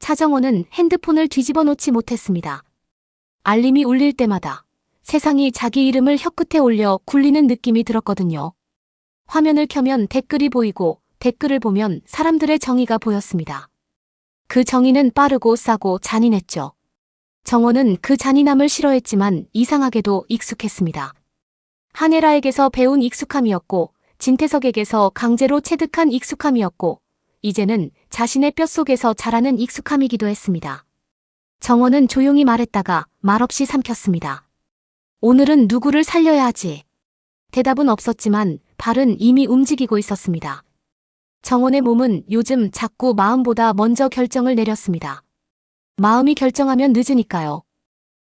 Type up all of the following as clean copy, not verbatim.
차정원은 핸드폰을 뒤집어 놓지 못했습니다. 알림이 울릴 때마다 세상이 자기 이름을 혀끝에 올려 굴리는 느낌이 들었거든요. 화면을 켜면 댓글이 보이고 댓글을 보면 사람들의 정의가 보였습니다. 그 정의는 빠르고 싸고 잔인했죠. 정원은 그 잔인함을 싫어했지만 이상하게도 익숙했습니다. 한혜라에게서 배운 익숙함이었고 진태석에게서 강제로 체득한 익숙함이었고 이제는 자신의 뼛속에서 자라는 익숙함이기도 했습니다. 정원은 조용히 말했다가 말없이 삼켰습니다. 오늘은 누구를 살려야 하지? 대답은 없었지만 발은 이미 움직이고 있었습니다. 정원의 몸은 요즘 자꾸 마음보다 먼저 결정을 내렸습니다. 마음이 결정하면 늦으니까요.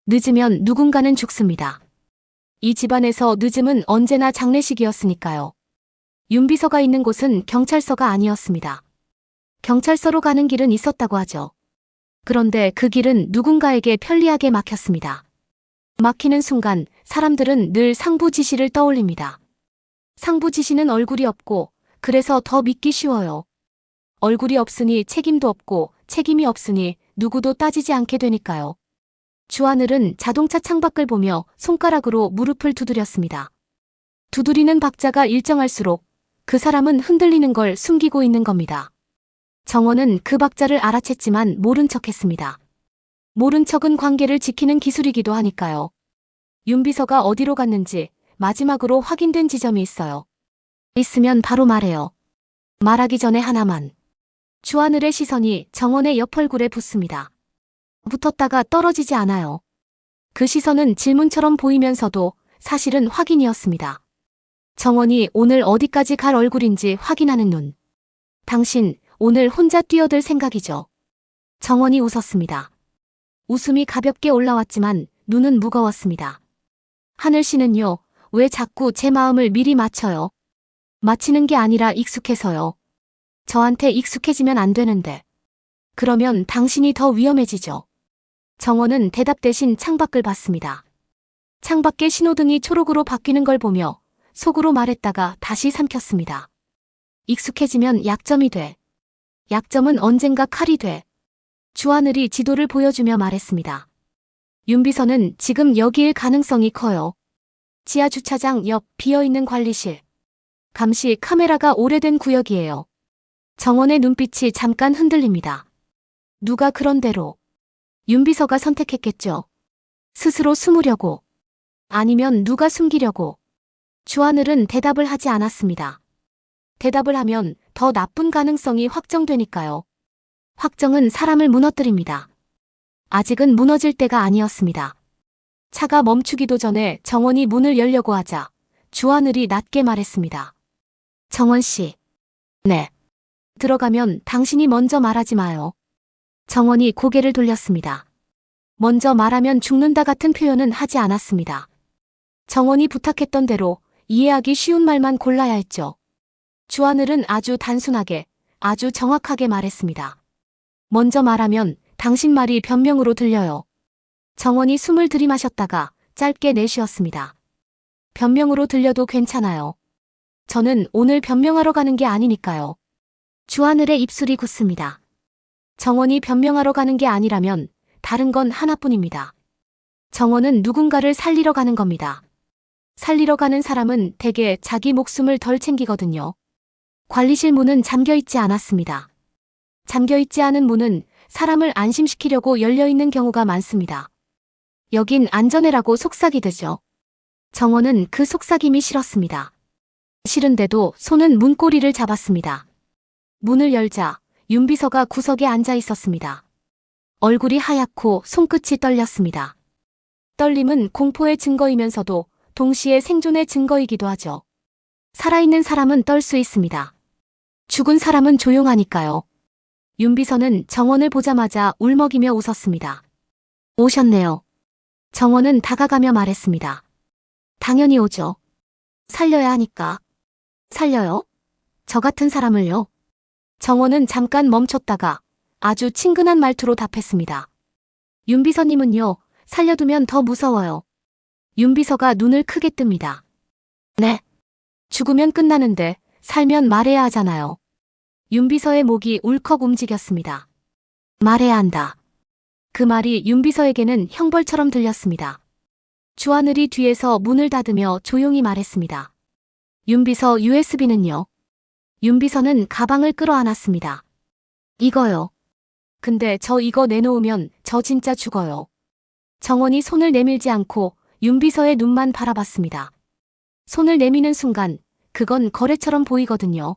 늦으면 누군가는 죽습니다. 이 집안에서 늦음은 언제나 장례식이었으니까요. 윤비서가 있는 곳은 경찰서가 아니었습니다. 경찰서로 가는 길은 있었다고 하죠. 그런데 그 길은 누군가에게 편리하게 막혔습니다. 막히는 순간 사람들은 늘 상부 지시를 떠올립니다. 상부 지시는 얼굴이 없고 그래서 더 믿기 쉬워요. 얼굴이 없으니 책임도 없고 책임이 없으니 누구도 따지지 않게 되니까요. 주하늘은 자동차 창밖을 보며 손가락으로 무릎을 두드렸습니다. 두드리는 박자가 일정할수록 그 사람은 흔들리는 걸 숨기고 있는 겁니다. 정원은 그 박자를 알아챘지만 모른 척했습니다. 모른 척은 관계를 지키는 기술이기도 하니까요. 윤비서가 어디로 갔는지 마지막으로 확인된 지점이 있어요. 있으면 바로 말해요. 말하기 전에 하나만. 주하늘의 시선이 정원의 옆얼굴에 붙습니다. 붙었다가 떨어지지 않아요. 그 시선은 질문처럼 보이면서도 사실은 확인이었습니다. 정원이 오늘 어디까지 갈 얼굴인지 확인하는 눈. 당신 오늘 혼자 뛰어들 생각이죠. 정원이 웃었습니다. 웃음이 가볍게 올라왔지만 눈은 무거웠습니다. 하늘씨는요, 왜 자꾸 제 마음을 미리 맞춰요? 맞히는 게 아니라 익숙해서요. 저한테 익숙해지면 안 되는데. 그러면 당신이 더 위험해지죠. 정원은 대답 대신 창밖을 봤습니다. 창밖의 신호등이 초록으로 바뀌는 걸 보며 속으로 말했다가 다시 삼켰습니다. 익숙해지면 약점이 돼. 약점은 언젠가 칼이 돼. 주하늘이 지도를 보여주며 말했습니다. 윤비서는 지금 여기일 가능성이 커요. 지하 주차장 옆 비어있는 관리실. 감시 카메라가 오래된 구역이에요. 정원의 눈빛이 잠깐 흔들립니다. 누가 그런 대로. 윤비서가 선택했겠죠. 스스로 숨으려고. 아니면 누가 숨기려고. 주하늘은 대답을 하지 않았습니다. 대답을 하면 더 나쁜 가능성이 확정되니까요. 확정은 사람을 무너뜨립니다. 아직은 무너질 때가 아니었습니다. 차가 멈추기도 전에 정원이 문을 열려고 하자 주하늘이 낮게 말했습니다. 정원씨. 네. 들어가면 당신이 먼저 말하지 마요. 정원이 고개를 돌렸습니다. 먼저 말하면 죽는다 같은 표현은 하지 않았습니다. 정원이 부탁했던 대로 이해하기 쉬운 말만 골라야 했죠. 주하늘은 아주 단순하게, 아주 정확하게 말했습니다. 먼저 말하면 당신 말이 변명으로 들려요. 정원이 숨을 들이마셨다가 짧게 내쉬었습니다. 변명으로 들려도 괜찮아요. 저는 오늘 변명하러 가는 게 아니니까요. 주하늘의 입술이 굳습니다. 정원이 변명하러 가는 게 아니라면 다른 건 하나뿐입니다. 정원은 누군가를 살리러 가는 겁니다. 살리러 가는 사람은 대개 자기 목숨을 덜 챙기거든요. 관리실 문은 잠겨있지 않았습니다. 잠겨있지 않은 문은 사람을 안심시키려고 열려있는 경우가 많습니다. 여긴 안전해라고 속삭이듯죠. 정원은 그 속삭임이 싫었습니다. 싫은데도 손은 문고리를 잡았습니다. 문을 열자 윤비서가 구석에 앉아 있었습니다. 얼굴이 하얗고 손끝이 떨렸습니다. 떨림은 공포의 증거이면서도 동시에 생존의 증거이기도 하죠. 살아있는 사람은 떨 수 있습니다. 죽은 사람은 조용하니까요. 윤비서는 정원을 보자마자 울먹이며 웃었습니다. 오셨네요. 정원은 다가가며 말했습니다. 당연히 오죠. 살려야 하니까. 살려요? 저 같은 사람을요? 정원은 잠깐 멈췄다가 아주 친근한 말투로 답했습니다. 윤비서님은요, 살려두면 더 무서워요. 윤비서가 눈을 크게 뜹니다. 네. 죽으면 끝나는데 살면 말해야 하잖아요. 윤비서의 목이 울컥 움직였습니다. 말해야 한다. 그 말이 윤비서에게는 형벌처럼 들렸습니다. 주하늘이 뒤에서 문을 닫으며 조용히 말했습니다. 윤비서 USB는요? 윤비서는 가방을 끌어안았습니다. 이거요. 근데 저 이거 내놓으면 저 진짜 죽어요. 정원이 손을 내밀지 않고 윤비서의 눈만 바라봤습니다. 손을 내미는 순간 그건 거래처럼 보이거든요.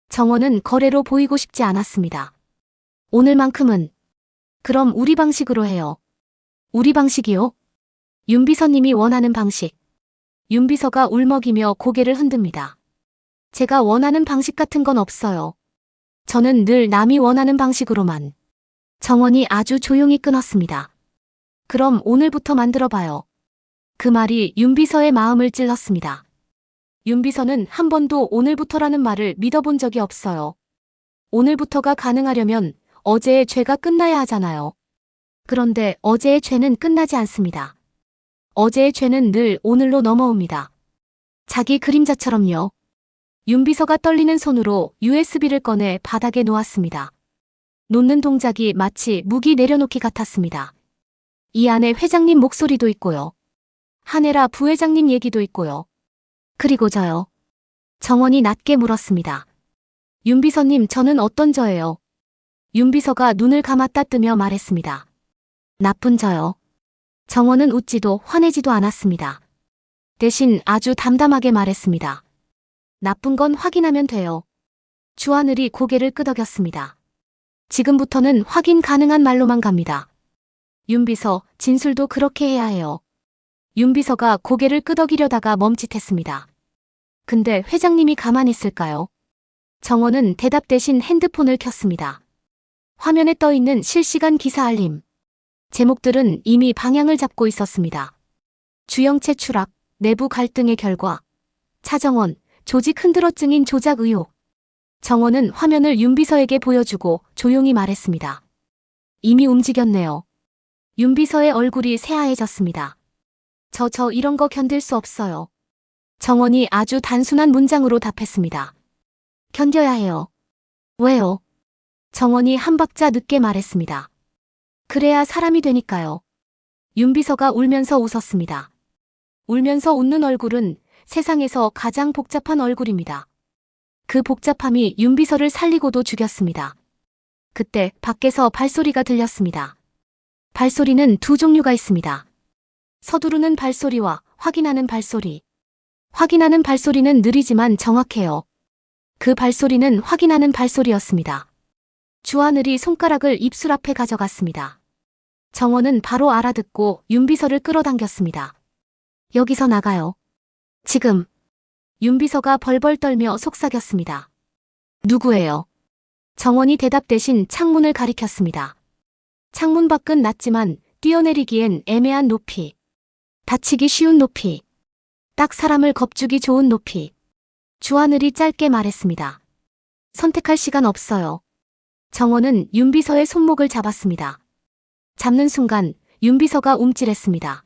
정원은 거래로 보이고 싶지 않았습니다. 오늘만큼은 그럼 우리 방식으로 해요. 우리 방식이요? 윤비서님이 원하는 방식. 윤비서가 울먹이며 고개를 흔듭니다. 제가 원하는 방식 같은 건 없어요. 저는 늘 남이 원하는 방식으로만. 정원이 아주 조용히 끊었습니다. 그럼 오늘부터 만들어봐요. 그 말이 윤비서의 마음을 찔렀습니다. 윤비서는 한 번도 오늘부터라는 말을 믿어본 적이 없어요. 오늘부터가 가능하려면 어제의 죄가 끝나야 하잖아요. 그런데 어제의 죄는 끝나지 않습니다. 어제의 죄는 늘 오늘로 넘어옵니다. 자기 그림자처럼요. 윤비서가 떨리는 손으로 USB를 꺼내 바닥에 놓았습니다. 놓는 동작이 마치 무기 내려놓기 같았습니다. 이 안에 회장님 목소리도 있고요. 한혜라 부회장님 얘기도 있고요. 그리고 저요. 정원이 낮게 물었습니다. 윤비서님, 저는 어떤 저예요? 윤비서가 눈을 감았다 뜨며 말했습니다. 나쁜 저요. 정원은 웃지도 화내지도 않았습니다. 대신 아주 담담하게 말했습니다. 나쁜 건 확인하면 돼요. 주하늘이 고개를 끄덕였습니다. 지금부터는 확인 가능한 말로만 갑니다. 윤비서, 진술도 그렇게 해야 해요. 윤비서가 고개를 끄덕이려다가 멈칫했습니다. 근데 회장님이 가만히 있을까요? 정원은 대답 대신 핸드폰을 켰습니다. 화면에 떠있는 실시간 기사 알림. 제목들은 이미 방향을 잡고 있었습니다. 주영채 추락, 내부 갈등의 결과, 차정원, 조직 흔들어 증인 조작 의혹. 정원은 화면을 윤비서에게 보여주고 조용히 말했습니다. 이미 움직였네요. 윤비서의 얼굴이 새하얘졌습니다. 저 이런 거 견딜 수 없어요. 정원이 아주 단순한 문장으로 답했습니다. 견뎌야 해요. 왜요? 정원이 한 박자 늦게 말했습니다. 그래야 사람이 되니까요. 윤비서가 울면서 웃었습니다. 울면서 웃는 얼굴은 세상에서 가장 복잡한 얼굴입니다. 그 복잡함이 윤비서를 살리고도 죽였습니다. 그때 밖에서 발소리가 들렸습니다. 발소리는 두 종류가 있습니다. 서두르는 발소리와 확인하는 발소리. 확인하는 발소리는 느리지만 정확해요. 그 발소리는 확인하는 발소리였습니다. 주하늘이 손가락을 입술 앞에 가져갔습니다. 정원은 바로 알아듣고 윤비서를 끌어당겼습니다. 여기서 나가요. 지금. 윤비서가 벌벌 떨며 속삭였습니다. 누구예요? 정원이 대답 대신 창문을 가리켰습니다. 창문 밖은 낮지만 뛰어내리기엔 애매한 높이. 다치기 쉬운 높이. 딱 사람을 겁주기 좋은 높이. 주하늘이 짧게 말했습니다. 선택할 시간 없어요. 정원은 윤비서의 손목을 잡았습니다. 잡는 순간 윤비서가 움찔했습니다.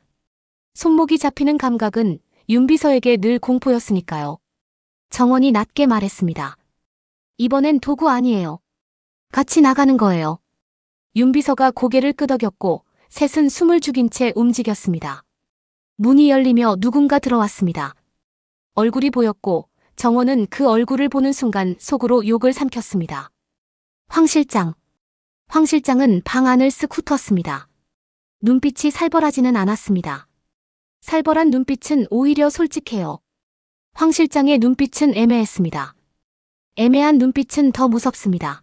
손목이 잡히는 감각은 윤비서에게 늘 공포였으니까요. 정원이 낮게 말했습니다. 이번엔 도구 아니에요. 같이 나가는 거예요. 윤비서가 고개를 끄덕였고 셋은 숨을 죽인 채 움직였습니다. 문이 열리며 누군가 들어왔습니다. 얼굴이 보였고 정원은 그 얼굴을 보는 순간 속으로 욕을 삼켰습니다. 황 실장. 황 실장은 방 안을 쓱 훑었습니다. 눈빛이 살벌하지는 않았습니다. 살벌한 눈빛은 오히려 솔직해요. 황 실장의 눈빛은 애매했습니다. 애매한 눈빛은 더 무섭습니다.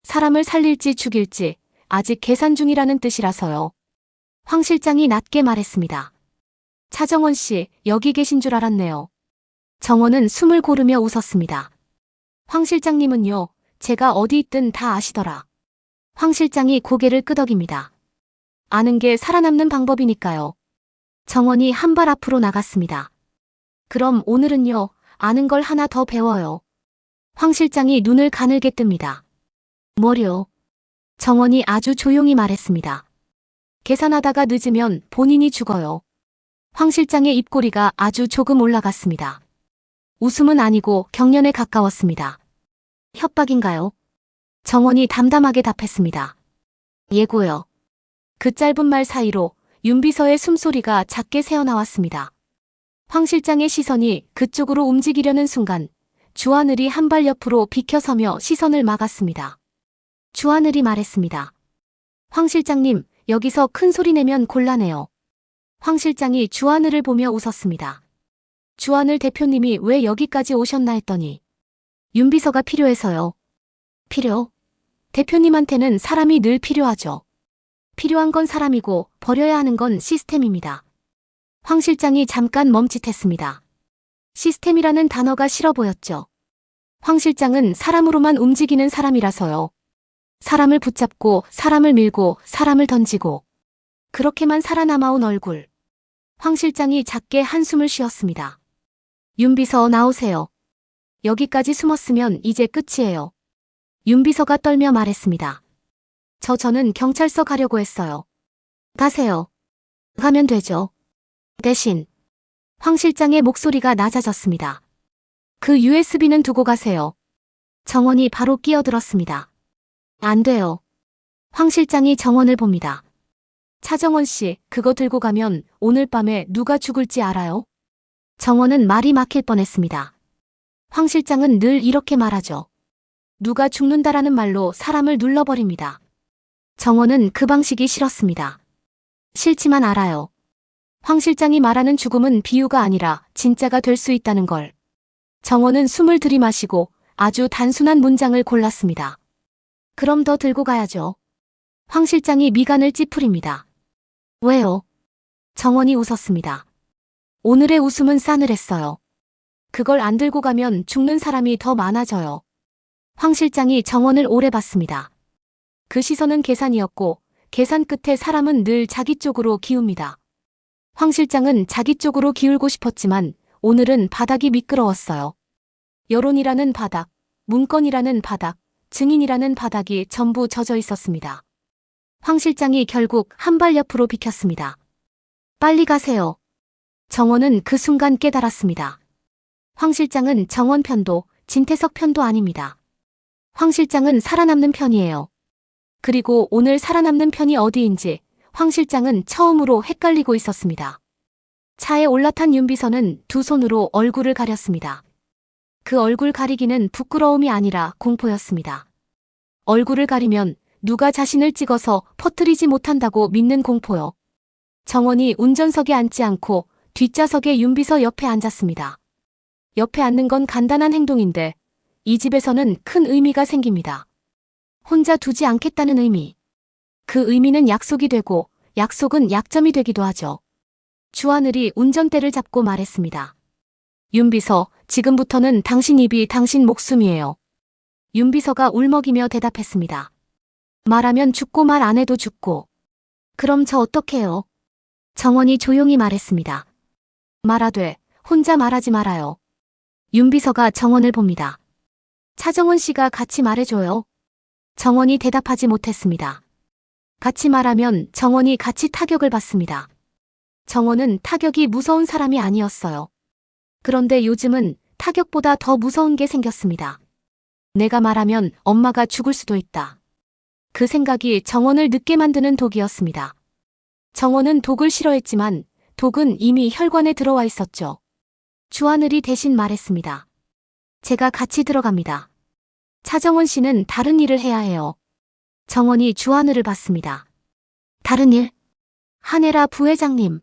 사람을 살릴지 죽일지 아직 계산 중이라는 뜻이라서요. 황 실장이 낮게 말했습니다. 차정원 씨, 여기 계신 줄 알았네요. 정원은 숨을 고르며 웃었습니다. 황 실장님은요, 제가 어디 있든 다 아시더라. 황 실장이 고개를 끄덕입니다. 아는 게 살아남는 방법이니까요. 정원이 한 발 앞으로 나갔습니다. 그럼 오늘은요, 아는 걸 하나 더 배워요. 황 실장이 눈을 가늘게 뜹니다. 뭐요? 정원이 아주 조용히 말했습니다. 계산하다가 늦으면 본인이 죽어요. 황 실장의 입꼬리가 아주 조금 올라갔습니다. 웃음은 아니고 경련에 가까웠습니다. 협박인가요? 정원이 담담하게 답했습니다. 예고요. 그 짧은 말 사이로 윤비서의 숨소리가 작게 새어나왔습니다. 황 실장의 시선이 그쪽으로 움직이려는 순간 주하늘이 한 발 옆으로 비켜서며 시선을 막았습니다. 주하늘이 말했습니다. 황 실장님, 여기서 큰 소리 내면 곤란해요. 황 실장이 주하늘을 보며 웃었습니다. 주하늘 대표님이 왜 여기까지 오셨나 했더니 윤비서가 필요해서요. 필요? 대표님한테는 사람이 늘 필요하죠. 필요한 건 사람이고 버려야 하는 건 시스템입니다. 황 실장이 잠깐 멈칫했습니다. 시스템이라는 단어가 싫어 보였죠. 황 실장은 사람으로만 움직이는 사람이라서요. 사람을 붙잡고 사람을 밀고 사람을 던지고 그렇게만 살아남아온 얼굴. 황 실장이 작게 한숨을 쉬었습니다. 윤비서 나오세요. 여기까지 숨었으면 이제 끝이에요. 윤비서가 떨며 말했습니다. 저는 경찰서 가려고 했어요. 가세요. 가면 되죠. 대신 황 실장의 목소리가 낮아졌습니다. 그 USB는 두고 가세요. 정원이 바로 끼어들었습니다. 안 돼요. 황 실장이 정원을 봅니다. 차정원 씨, 그거 들고 가면 오늘 밤에 누가 죽을지 알아요? 정원은 말이 막힐 뻔했습니다. 황 실장은 늘 이렇게 말하죠. 누가 죽는다라는 말로 사람을 눌러버립니다. 정원은 그 방식이 싫었습니다. 싫지만 알아요. 황 실장이 말하는 죽음은 비유가 아니라 진짜가 될 수 있다는 걸. 정원은 숨을 들이마시고 아주 단순한 문장을 골랐습니다. 그럼 더 들고 가야죠. 황 실장이 미간을 찌푸립니다. 왜요? 정원이 웃었습니다. 오늘의 웃음은 싸늘했어요. 그걸 안 들고 가면 죽는 사람이 더 많아져요. 황 실장이 정원을 오래 봤습니다. 그 시선은 계산이었고 계산 끝에 사람은 늘 자기 쪽으로 기웁니다. 황 실장은 자기 쪽으로 기울고 싶었지만 오늘은 바닥이 미끄러웠어요. 여론이라는 바닥, 문건이라는 바닥, 증인이라는 바닥이 전부 젖어 있었습니다. 황 실장이 결국 한 발 옆으로 비켰습니다. 빨리 가세요. 정원은 그 순간 깨달았습니다. 황 실장은 정원 편도, 진태석 편도 아닙니다. 황 실장은 살아남는 편이에요. 그리고 오늘 살아남는 편이 어디인지 황 실장은 처음으로 헷갈리고 있었습니다. 차에 올라탄 윤비서는 두 손으로 얼굴을 가렸습니다. 그 얼굴 가리기는 부끄러움이 아니라 공포였습니다. 얼굴을 가리면 누가 자신을 찍어서 퍼뜨리지 못한다고 믿는 공포요. 정원이 운전석에 앉지 않고 뒷좌석에 윤비서 옆에 앉았습니다. 옆에 앉는 건 간단한 행동인데 이 집에서는 큰 의미가 생깁니다. 혼자 두지 않겠다는 의미. 그 의미는 약속이 되고 약속은 약점이 되기도 하죠. 주하늘이 운전대를 잡고 말했습니다. 윤비서, 지금부터는 당신 입이 당신 목숨이에요. 윤비서가 울먹이며 대답했습니다. 말하면 죽고 말 안 해도 죽고. 그럼 저 어떡해요? 정원이 조용히 말했습니다. 말하되 혼자 말하지 말아요. 윤비서가 정원을 봅니다. 차정원 씨가 같이 말해줘요. 정원이 대답하지 못했습니다. 같이 말하면 정원이 같이 타격을 받습니다. 정원은 타격이 무서운 사람이 아니었어요. 그런데 요즘은 타격보다 더 무서운 게 생겼습니다. 내가 말하면 엄마가 죽을 수도 있다. 그 생각이 정원을 늦게 만드는 독이었습니다. 정원은 독을 싫어했지만 독은 이미 혈관에 들어와 있었죠. 주하늘이 대신 말했습니다. 제가 같이 들어갑니다. 차정원 씨는 다른 일을 해야 해요. 정원이 주하늘을 봤습니다. 다른 일? 한혜라 부회장님.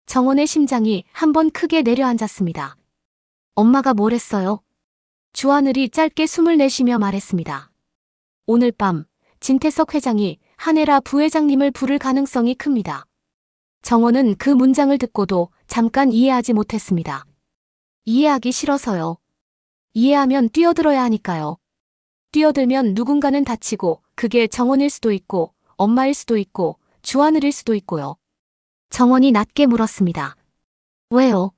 정원의 심장이 한번 크게 내려앉았습니다. 엄마가 뭘 했어요? 주하늘이 짧게 숨을 내쉬며 말했습니다. 오늘 밤 진태석 회장이 한혜라 부회장님을 부를 가능성이 큽니다. 정원은 그 문장을 듣고도 잠깐 이해하지 못했습니다. 이해하기 싫어서요. 이해하면 뛰어들어야 하니까요. 뛰어들면 누군가는 다치고 그게 정원일 수도 있고 엄마일 수도 있고 주하늘일 수도 있고요. 정원이 낮게 물었습니다. 왜요?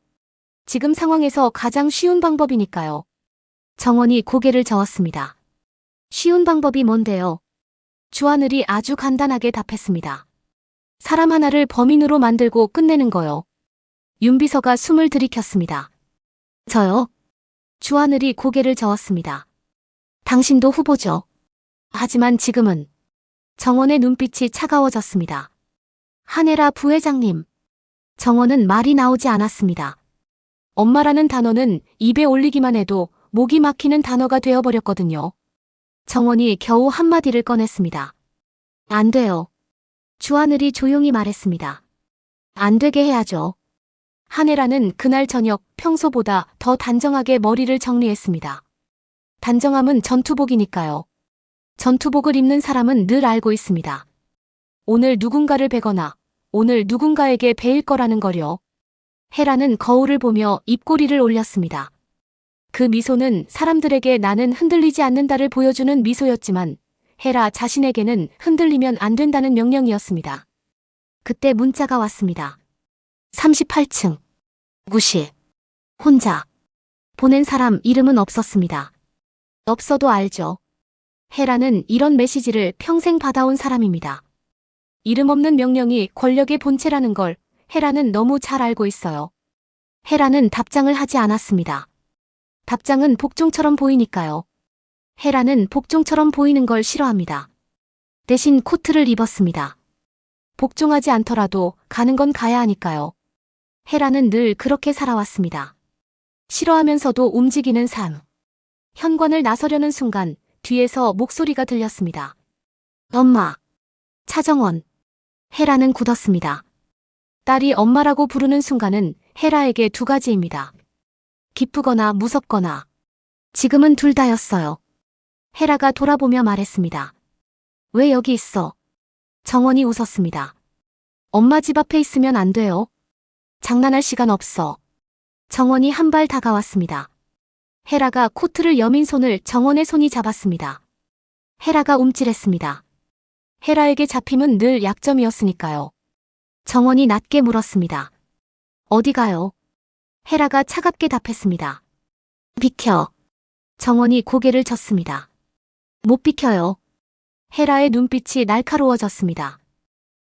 지금 상황에서 가장 쉬운 방법이니까요. 정원이 고개를 저었습니다. 쉬운 방법이 뭔데요? 주하늘이 아주 간단하게 답했습니다. 사람 하나를 범인으로 만들고 끝내는 거요. 윤비서가 숨을 들이켰습니다. 저요? 주하늘이 고개를 저었습니다. 당신도 후보죠. 하지만 지금은 정원의 눈빛이 차가워졌습니다. 한혜라 부회장님. 정원은 말이 나오지 않았습니다. 엄마라는 단어는 입에 올리기만 해도 목이 막히는 단어가 되어버렸거든요. 정원이 겨우 한마디를 꺼냈습니다. 안 돼요. 주하늘이 조용히 말했습니다. 안 되게 해야죠. 한혜라는 그날 저녁 평소보다 더 단정하게 머리를 정리했습니다. 단정함은 전투복이니까요. 전투복을 입는 사람은 늘 알고 있습니다. 오늘 누군가를 베거나 오늘 누군가에게 베일 거라는 걸요. 헤라는 거울을 보며 입꼬리를 올렸습니다. 그 미소는 사람들에게 나는 흔들리지 않는다를 보여주는 미소였지만 헤라 자신에게는 흔들리면 안 된다는 명령이었습니다. 그때 문자가 왔습니다. 38층. 무시. 혼자. 보낸 사람 이름은 없었습니다. 없어도 알죠. 헤라는 이런 메시지를 평생 받아온 사람입니다. 이름 없는 명령이 권력의 본체라는 걸 헤라는 너무 잘 알고 있어요. 헤라는 답장을 하지 않았습니다. 답장은 복종처럼 보이니까요. 헤라는 복종처럼 보이는 걸 싫어합니다. 대신 코트를 입었습니다. 복종하지 않더라도 가는 건 가야 하니까요. 헤라는 늘 그렇게 살아왔습니다. 싫어하면서도 움직이는 삶. 현관을 나서려는 순간 뒤에서 목소리가 들렸습니다. 엄마. 차정원. 헤라는 굳었습니다. 딸이 엄마라고 부르는 순간은 헤라에게 두 가지입니다. 기쁘거나 무섭거나. 지금은 둘 다였어요. 헤라가 돌아보며 말했습니다. 왜 여기 있어? 정원이 웃었습니다. 엄마 집 앞에 있으면 안 돼요. 장난할 시간 없어. 정원이 한 발 다가왔습니다. 헤라가 코트를 여민 손을 정원의 손이 잡았습니다. 헤라가 움찔했습니다. 헤라에게 잡힘은 늘 약점이었으니까요. 정원이 낮게 물었습니다. 어디 가요? 헤라가 차갑게 답했습니다. 비켜. 정원이 고개를 젓습니다. 못 비켜요. 헤라의 눈빛이 날카로워졌습니다.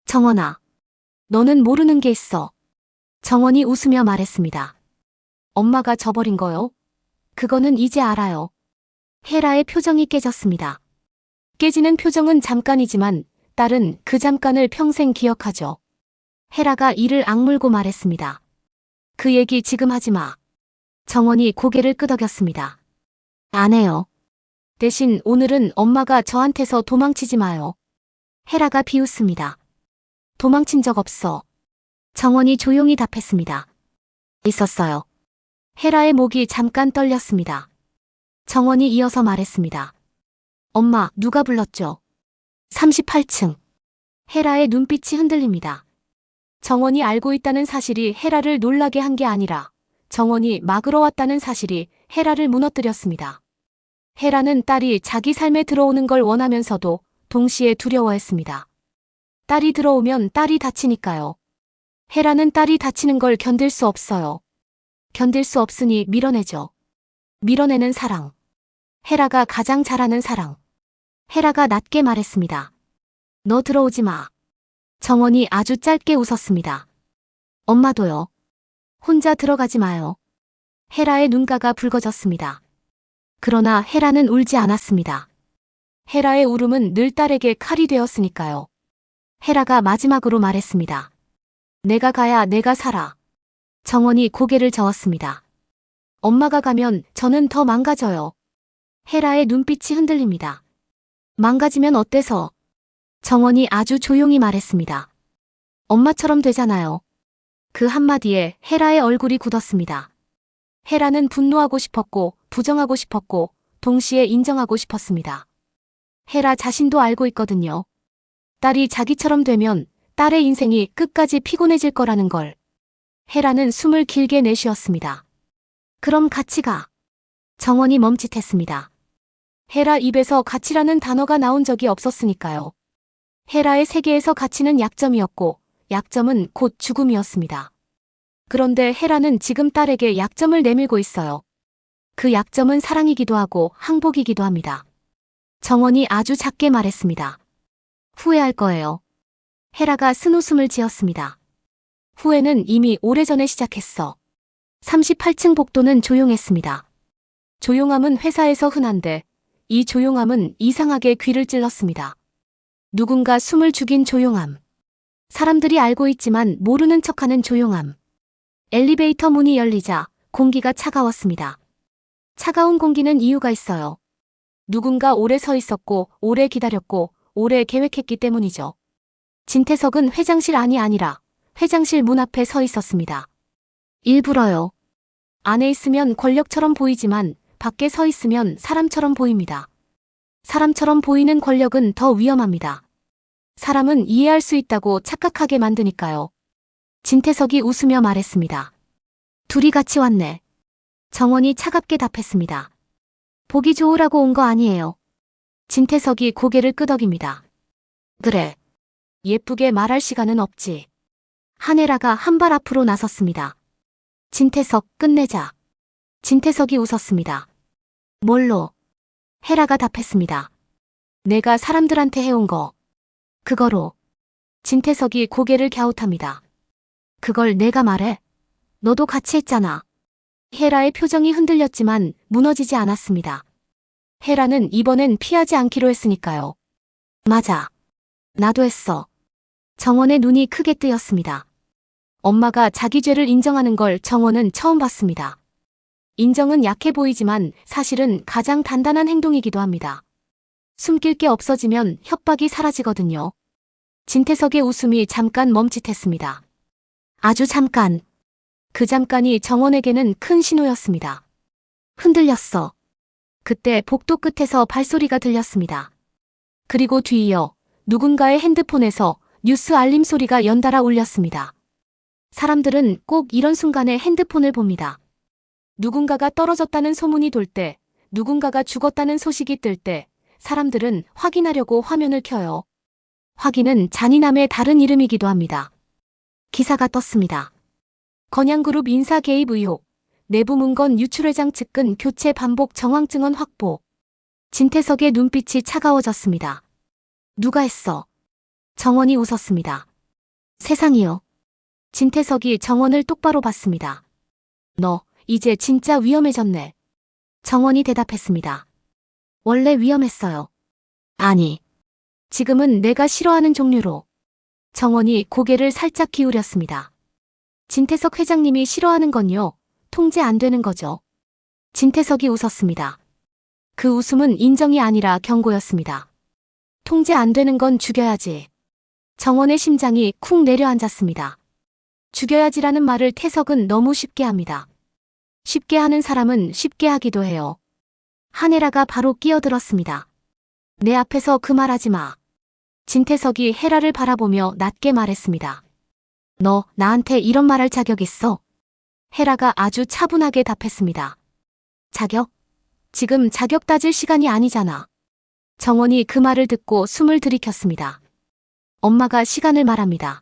정원아. 너는 모르는 게 있어. 정원이 웃으며 말했습니다. 엄마가 저버린 거요? 그거는 이제 알아요. 헤라의 표정이 깨졌습니다. 깨지는 표정은 잠깐이지만 딸은 그 잠깐을 평생 기억하죠. 헤라가 이를 악물고 말했습니다. 그 얘기 지금 하지 마. 정원이 고개를 끄덕였습니다. 안 해요. 대신 오늘은 엄마가 저한테서 도망치지 마요. 헤라가 비웃습니다. 도망친 적 없어. 정원이 조용히 답했습니다. 있었어요. 헤라의 목이 잠깐 떨렸습니다. 정원이 이어서 말했습니다. 엄마, 누가 불렀죠? 38층. 헤라의 눈빛이 흔들립니다. 정원이 알고 있다는 사실이 헤라를 놀라게 한 게 아니라 정원이 막으러 왔다는 사실이 헤라를 무너뜨렸습니다. 헤라는 딸이 자기 삶에 들어오는 걸 원하면서도 동시에 두려워했습니다. 딸이 들어오면 딸이 다치니까요. 헤라는 딸이 다치는 걸 견딜 수 없어요. 견딜 수 없으니 밀어내죠. 밀어내는 사랑. 헤라가 가장 잘하는 사랑. 헤라가 낮게 말했습니다. 너 들어오지 마. 정원이 아주 짧게 웃었습니다. 엄마도요. 혼자 들어가지 마요. 헤라의 눈가가 붉어졌습니다. 그러나 헤라는 울지 않았습니다. 헤라의 울음은 늘 딸에게 칼이 되었으니까요. 헤라가 마지막으로 말했습니다. 내가 가야 내가 살아. 정원이 고개를 저었습니다. 엄마가 가면 저는 더 망가져요. 헤라의 눈빛이 흔들립니다. 망가지면 어때서? 정원이 아주 조용히 말했습니다. 엄마처럼 되잖아요. 그 한마디에 헤라의 얼굴이 굳었습니다. 헤라는 분노하고 싶었고 부정하고 싶었고 동시에 인정하고 싶었습니다. 헤라 자신도 알고 있거든요. 딸이 자기처럼 되면 딸의 인생이 끝까지 피곤해질 거라는 걸. 헤라는 숨을 길게 내쉬었습니다. 그럼 같이 가. 정원이 멈칫했습니다. 헤라 입에서 가치라는 단어가 나온 적이 없었으니까요. 헤라의 세계에서 가치는 약점이었고 약점은 곧 죽음이었습니다. 그런데 헤라는 지금 딸에게 약점을 내밀고 있어요. 그 약점은 사랑이기도 하고 항복이기도 합니다. 정원이 아주 작게 말했습니다. 후회할 거예요. 헤라가 쓴웃음을 지었습니다. 후회는 이미 오래전에 시작했어. 38층 복도는 조용했습니다. 조용함은 회사에서 흔한데 이 조용함은 이상하게 귀를 찔렀습니다. 누군가 숨을 죽인 조용함. 사람들이 알고 있지만 모르는 척하는 조용함. 엘리베이터 문이 열리자 공기가 차가웠습니다. 차가운 공기는 이유가 있어요. 누군가 오래 서 있었고, 오래 기다렸고, 오래 계획했기 때문이죠. 진태석은 회장실 안이 아니라 회장실 문 앞에 서 있었습니다. 일부러요. 안에 있으면 권력처럼 보이지만 밖에 서 있으면 사람처럼 보입니다. 사람처럼 보이는 권력은 더 위험합니다. 사람은 이해할 수 있다고 착각하게 만드니까요. 진태석이 웃으며 말했습니다. 둘이 같이 왔네. 정원이 차갑게 답했습니다. 보기 좋으라고 온 거 아니에요. 진태석이 고개를 끄덕입니다. 그래. 예쁘게 말할 시간은 없지. 한혜라가 한 발 앞으로 나섰습니다. 진태석, 끝내자. 진태석이 웃었습니다. 뭘로? 혜라가 답했습니다. 내가 사람들한테 해온 거. 그거로. 진태석이 고개를 갸웃합니다. 그걸 내가 말해? 너도 같이 했잖아. 혜라의 표정이 흔들렸지만 무너지지 않았습니다. 혜라는 이번엔 피하지 않기로 했으니까요. 맞아. 나도 했어. 정원의 눈이 크게 뜨였습니다. 엄마가 자기 죄를 인정하는 걸 정원은 처음 봤습니다. 인정은 약해 보이지만 사실은 가장 단단한 행동이기도 합니다. 숨길 게 없어지면 협박이 사라지거든요. 진태석의 웃음이 잠깐 멈칫했습니다. 아주 잠깐. 그 잠깐이 정원에게는 큰 신호였습니다. 흔들렸어. 그때 복도 끝에서 발소리가 들렸습니다. 그리고 뒤이어 누군가의 핸드폰에서 뉴스 알림 소리가 연달아 울렸습니다. 사람들은 꼭 이런 순간에 핸드폰을 봅니다. 누군가가 떨어졌다는 소문이 돌 때, 누군가가 죽었다는 소식이 뜰 때, 사람들은 확인하려고 화면을 켜요. 확인은 잔인함의 다른 이름이기도 합니다. 기사가 떴습니다. 건양그룹 인사 개입 의혹, 내부 문건 유출회장 측근 교체 반복 정황 증언 확보. 진태석의 눈빛이 차가워졌습니다. 누가 했어? 정원이 웃었습니다. 세상이요. 진태석이 정원을 똑바로 봤습니다. 너, 이제 진짜 위험해졌네. 정원이 대답했습니다. 원래 위험했어요. 아니. 지금은 내가 싫어하는 종류로. 정원이 고개를 살짝 기울였습니다. 진태석 회장님이 싫어하는 건요, 통제 안 되는 거죠. 진태석이 웃었습니다. 그 웃음은 인정이 아니라 경고였습니다. 통제 안 되는 건 죽여야지. 정원의 심장이 쿵 내려앉았습니다. 죽여야지라는 말을 태석은 너무 쉽게 합니다. 쉽게 하는 사람은 쉽게 하기도 해요. 한혜라가 바로 끼어들었습니다. 내 앞에서 그 말하지 마. 진태석이 혜라를 바라보며 낮게 말했습니다. 너 나한테 이런 말할 자격 있어? 혜라가 아주 차분하게 답했습니다. 자격? 지금 자격 따질 시간이 아니잖아. 정원이 그 말을 듣고 숨을 들이켰습니다. 엄마가 시간을 말합니다.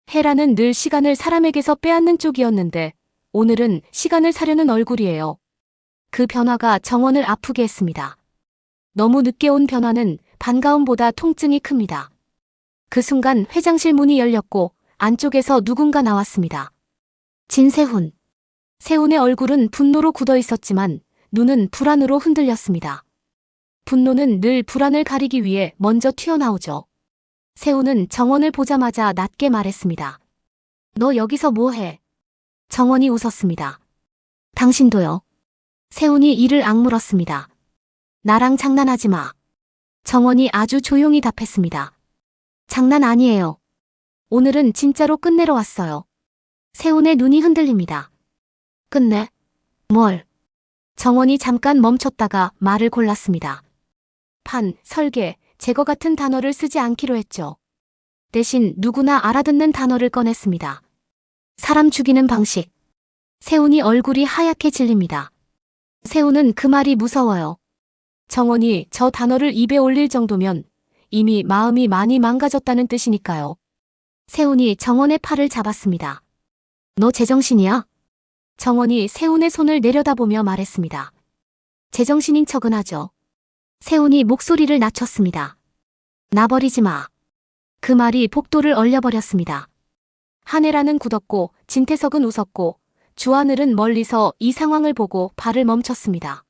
혜라는 늘 시간을 사람에게서 빼앗는 쪽이었는데 오늘은 시간을 사려는 얼굴이에요. 그 변화가 정원을 아프게 했습니다. 너무 늦게 온 변화는 반가움보다 통증이 큽니다. 그 순간 회장실 문이 열렸고 안쪽에서 누군가 나왔습니다. 진세훈. 세훈의 얼굴은 분노로 굳어 있었지만 눈은 불안으로 흔들렸습니다. 분노는 늘 불안을 가리기 위해 먼저 튀어나오죠. 세훈은 정원을 보자마자 낮게 말했습니다. 너 여기서 뭐해? 정원이 웃었습니다. 당신도요. 세훈이 이를 악물었습니다. 나랑 장난하지 마. 정원이 아주 조용히 답했습니다. 장난 아니에요. 오늘은 진짜로 끝내러 왔어요. 세훈의 눈이 흔들립니다. 끝내? 뭘? 정원이 잠깐 멈췄다가 말을 골랐습니다. 판, 설계, 제거 같은 단어를 쓰지 않기로 했죠. 대신 누구나 알아듣는 단어를 꺼냈습니다. 사람 죽이는 방식. 세훈이 얼굴이 하얗게 질립니다. 세훈은 그 말이 무서워요. 정원이 저 단어를 입에 올릴 정도면 이미 마음이 많이 망가졌다는 뜻이니까요. 세훈이 정원의 팔을 잡았습니다. 너 제정신이야? 정원이 세훈의 손을 내려다보며 말했습니다. 제정신인 척은 하죠. 세훈이 목소리를 낮췄습니다. 나버리지 마. 그 말이 복도를 얼려버렸습니다. 한혜라는 굳었고 진태석은 웃었고 주하늘은 멀리서 이 상황을 보고 발을 멈췄습니다.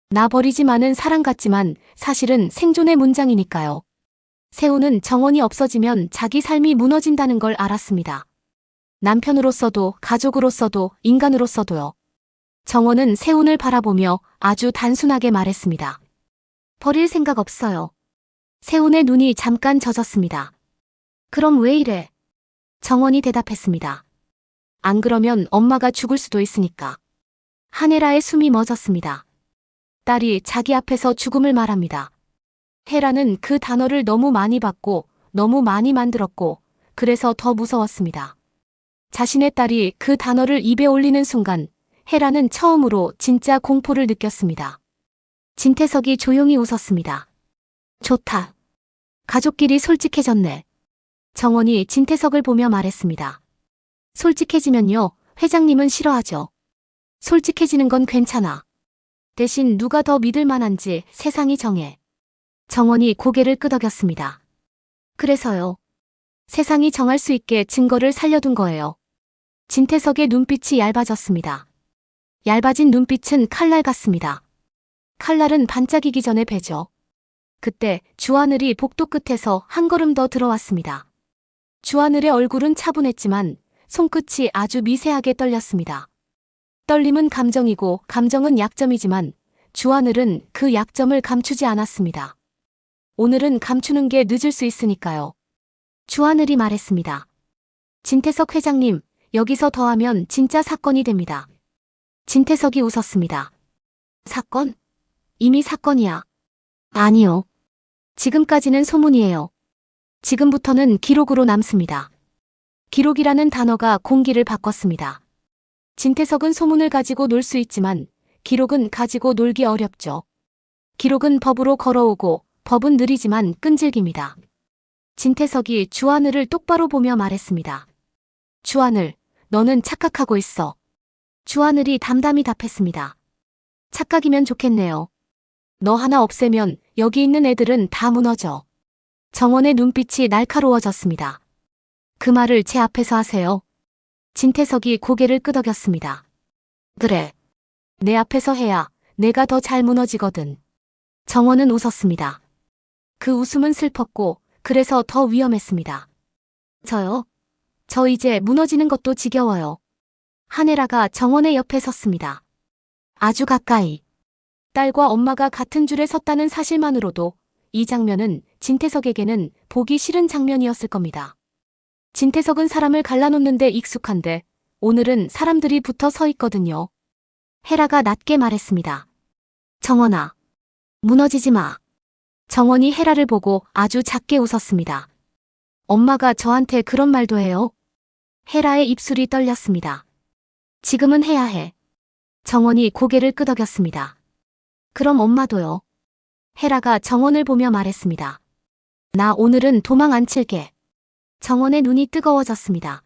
나 버리지 마는 사랑 같지만 사실은 생존의 문장이니까요. 세훈은 정원이 없어지면 자기 삶이 무너진다는 걸 알았습니다. 남편으로서도 가족으로서도 인간으로서도요. 정원은 세훈을 바라보며 아주 단순하게 말했습니다. 버릴 생각 없어요. 세훈의 눈이 잠깐 젖었습니다. 그럼 왜 이래? 정원이 대답했습니다. 안 그러면 엄마가 죽을 수도 있으니까. 한혜라의 숨이 멎었습니다. 딸이 자기 앞에서 죽음을 말합니다. 혜라는 그 단어를 너무 많이 받고 너무 많이 만들었고 그래서 더 무서웠습니다. 자신의 딸이 그 단어를 입에 올리는 순간 혜라는 처음으로 진짜 공포를 느꼈습니다. 진태석이 조용히 웃었습니다. 좋다. 가족끼리 솔직해졌네. 정원이 진태석을 보며 말했습니다. 솔직해지면요, 회장님은 싫어하죠. 솔직해지는 건 괜찮아. 대신 누가 더 믿을 만한지 세상이 정해. 정원이 고개를 끄덕였습니다. 그래서요. 세상이 정할 수 있게 증거를 살려둔 거예요. 진태석의 눈빛이 얇아졌습니다. 얇아진 눈빛은 칼날 같습니다. 칼날은 반짝이기 전에 베죠. 그때 주하늘이 복도 끝에서 한 걸음 더 들어왔습니다. 주하늘의 얼굴은 차분했지만 손끝이 아주 미세하게 떨렸습니다. 떨림은 감정이고 감정은 약점이지만 주하늘은 그 약점을 감추지 않았습니다. 오늘은 감추는 게 늦을 수 있으니까요. 주하늘이 말했습니다. 진태석 회장님, 여기서 더하면 진짜 사건이 됩니다. 진태석이 웃었습니다. 사건? 이미 사건이야. 아니요. 지금까지는 소문이에요. 지금부터는 기록으로 남습니다. 기록이라는 단어가 공기를 바꿨습니다. 진태석은 소문을 가지고 놀 수 있지만 기록은 가지고 놀기 어렵죠. 기록은 법으로 걸어오고 법은 느리지만 끈질깁니다. 진태석이 주하늘을 똑바로 보며 말했습니다. 주하늘, 너는 착각하고 있어. 주하늘이 담담히 답했습니다. 착각이면 좋겠네요. 너 하나 없애면 여기 있는 애들은 다 무너져. 정원의 눈빛이 날카로워졌습니다. 그 말을 제 앞에서 하세요. 진태석이 고개를 끄덕였습니다. 그래. 내 앞에서 해야 내가 더 잘 무너지거든. 정원은 웃었습니다. 그 웃음은 슬펐고 그래서 더 위험했습니다. 저요? 저 이제 무너지는 것도 지겨워요. 한혜라가 정원의 옆에 섰습니다. 아주 가까이. 딸과 엄마가 같은 줄에 섰다는 사실만으로도 이 장면은 진태석에게는 보기 싫은 장면이었을 겁니다. 진태석은 사람을 갈라놓는데 익숙한데 오늘은 사람들이 붙어 서 있거든요. 혜라가 낮게 말했습니다. 정원아, 무너지지 마. 정원이 혜라를 보고 아주 작게 웃었습니다. 엄마가 저한테 그런 말도 해요? 혜라의 입술이 떨렸습니다. 지금은 해야 해. 정원이 고개를 끄덕였습니다. 그럼 엄마도요. 혜라가 정원을 보며 말했습니다. 나 오늘은 도망 안 칠게. 정원의 눈이 뜨거워졌습니다.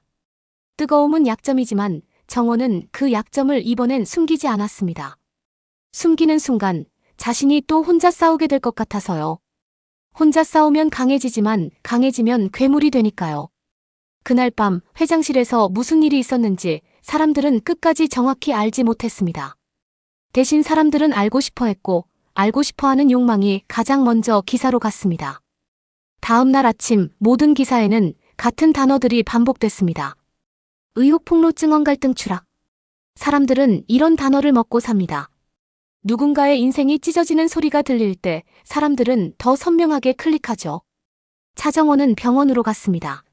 뜨거움은 약점이지만 정원은 그 약점을 이번엔 숨기지 않았습니다. 숨기는 순간 자신이 또 혼자 싸우게 될 것 같아서요. 혼자 싸우면 강해지지만 강해지면 괴물이 되니까요. 그날 밤 회장실에서 무슨 일이 있었는지 사람들은 끝까지 정확히 알지 못했습니다. 대신 사람들은 알고 싶어 했고 알고 싶어 하는 욕망이 가장 먼저 기사로 갔습니다. 다음 날 아침 모든 기사에는 같은 단어들이 반복됐습니다. 의혹 폭로 증언 갈등 추락. 사람들은 이런 단어를 먹고 삽니다. 누군가의 인생이 찢어지는 소리가 들릴 때 사람들은 더 선명하게 클릭하죠. 차정원은 병원으로 갔습니다.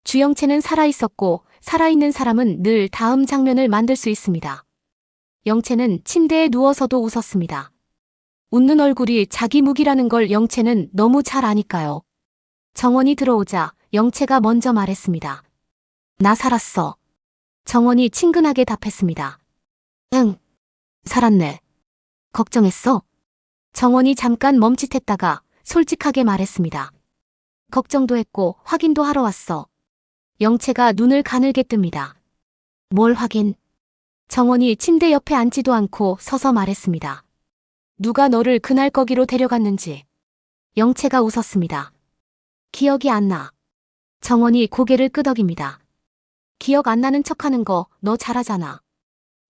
주영채는 살아있었고 살아있는 사람은 늘 다음 장면을 만들 수 있습니다. 영채는 침대에 누워서도 웃었습니다. 웃는 얼굴이 자기 무기라는 걸 영채는 너무 잘 아니까요. 정원이 들어오자 영채가 먼저 말했습니다. 나 살았어. 정원이 친근하게 답했습니다. 응, 살았네. 걱정했어? 정원이 잠깐 멈칫했다가 솔직하게 말했습니다. 걱정도 했고 확인도 하러 왔어. 영채가 눈을 가늘게 뜹니다. 뭘 확인? 정원이 침대 옆에 앉지도 않고 서서 말했습니다. 누가 너를 그날 거기로 데려갔는지. 영채가 웃었습니다. 기억이 안 나. 정원이 고개를 끄덕입니다. 기억 안 나는 척하는 거 너 잘하잖아.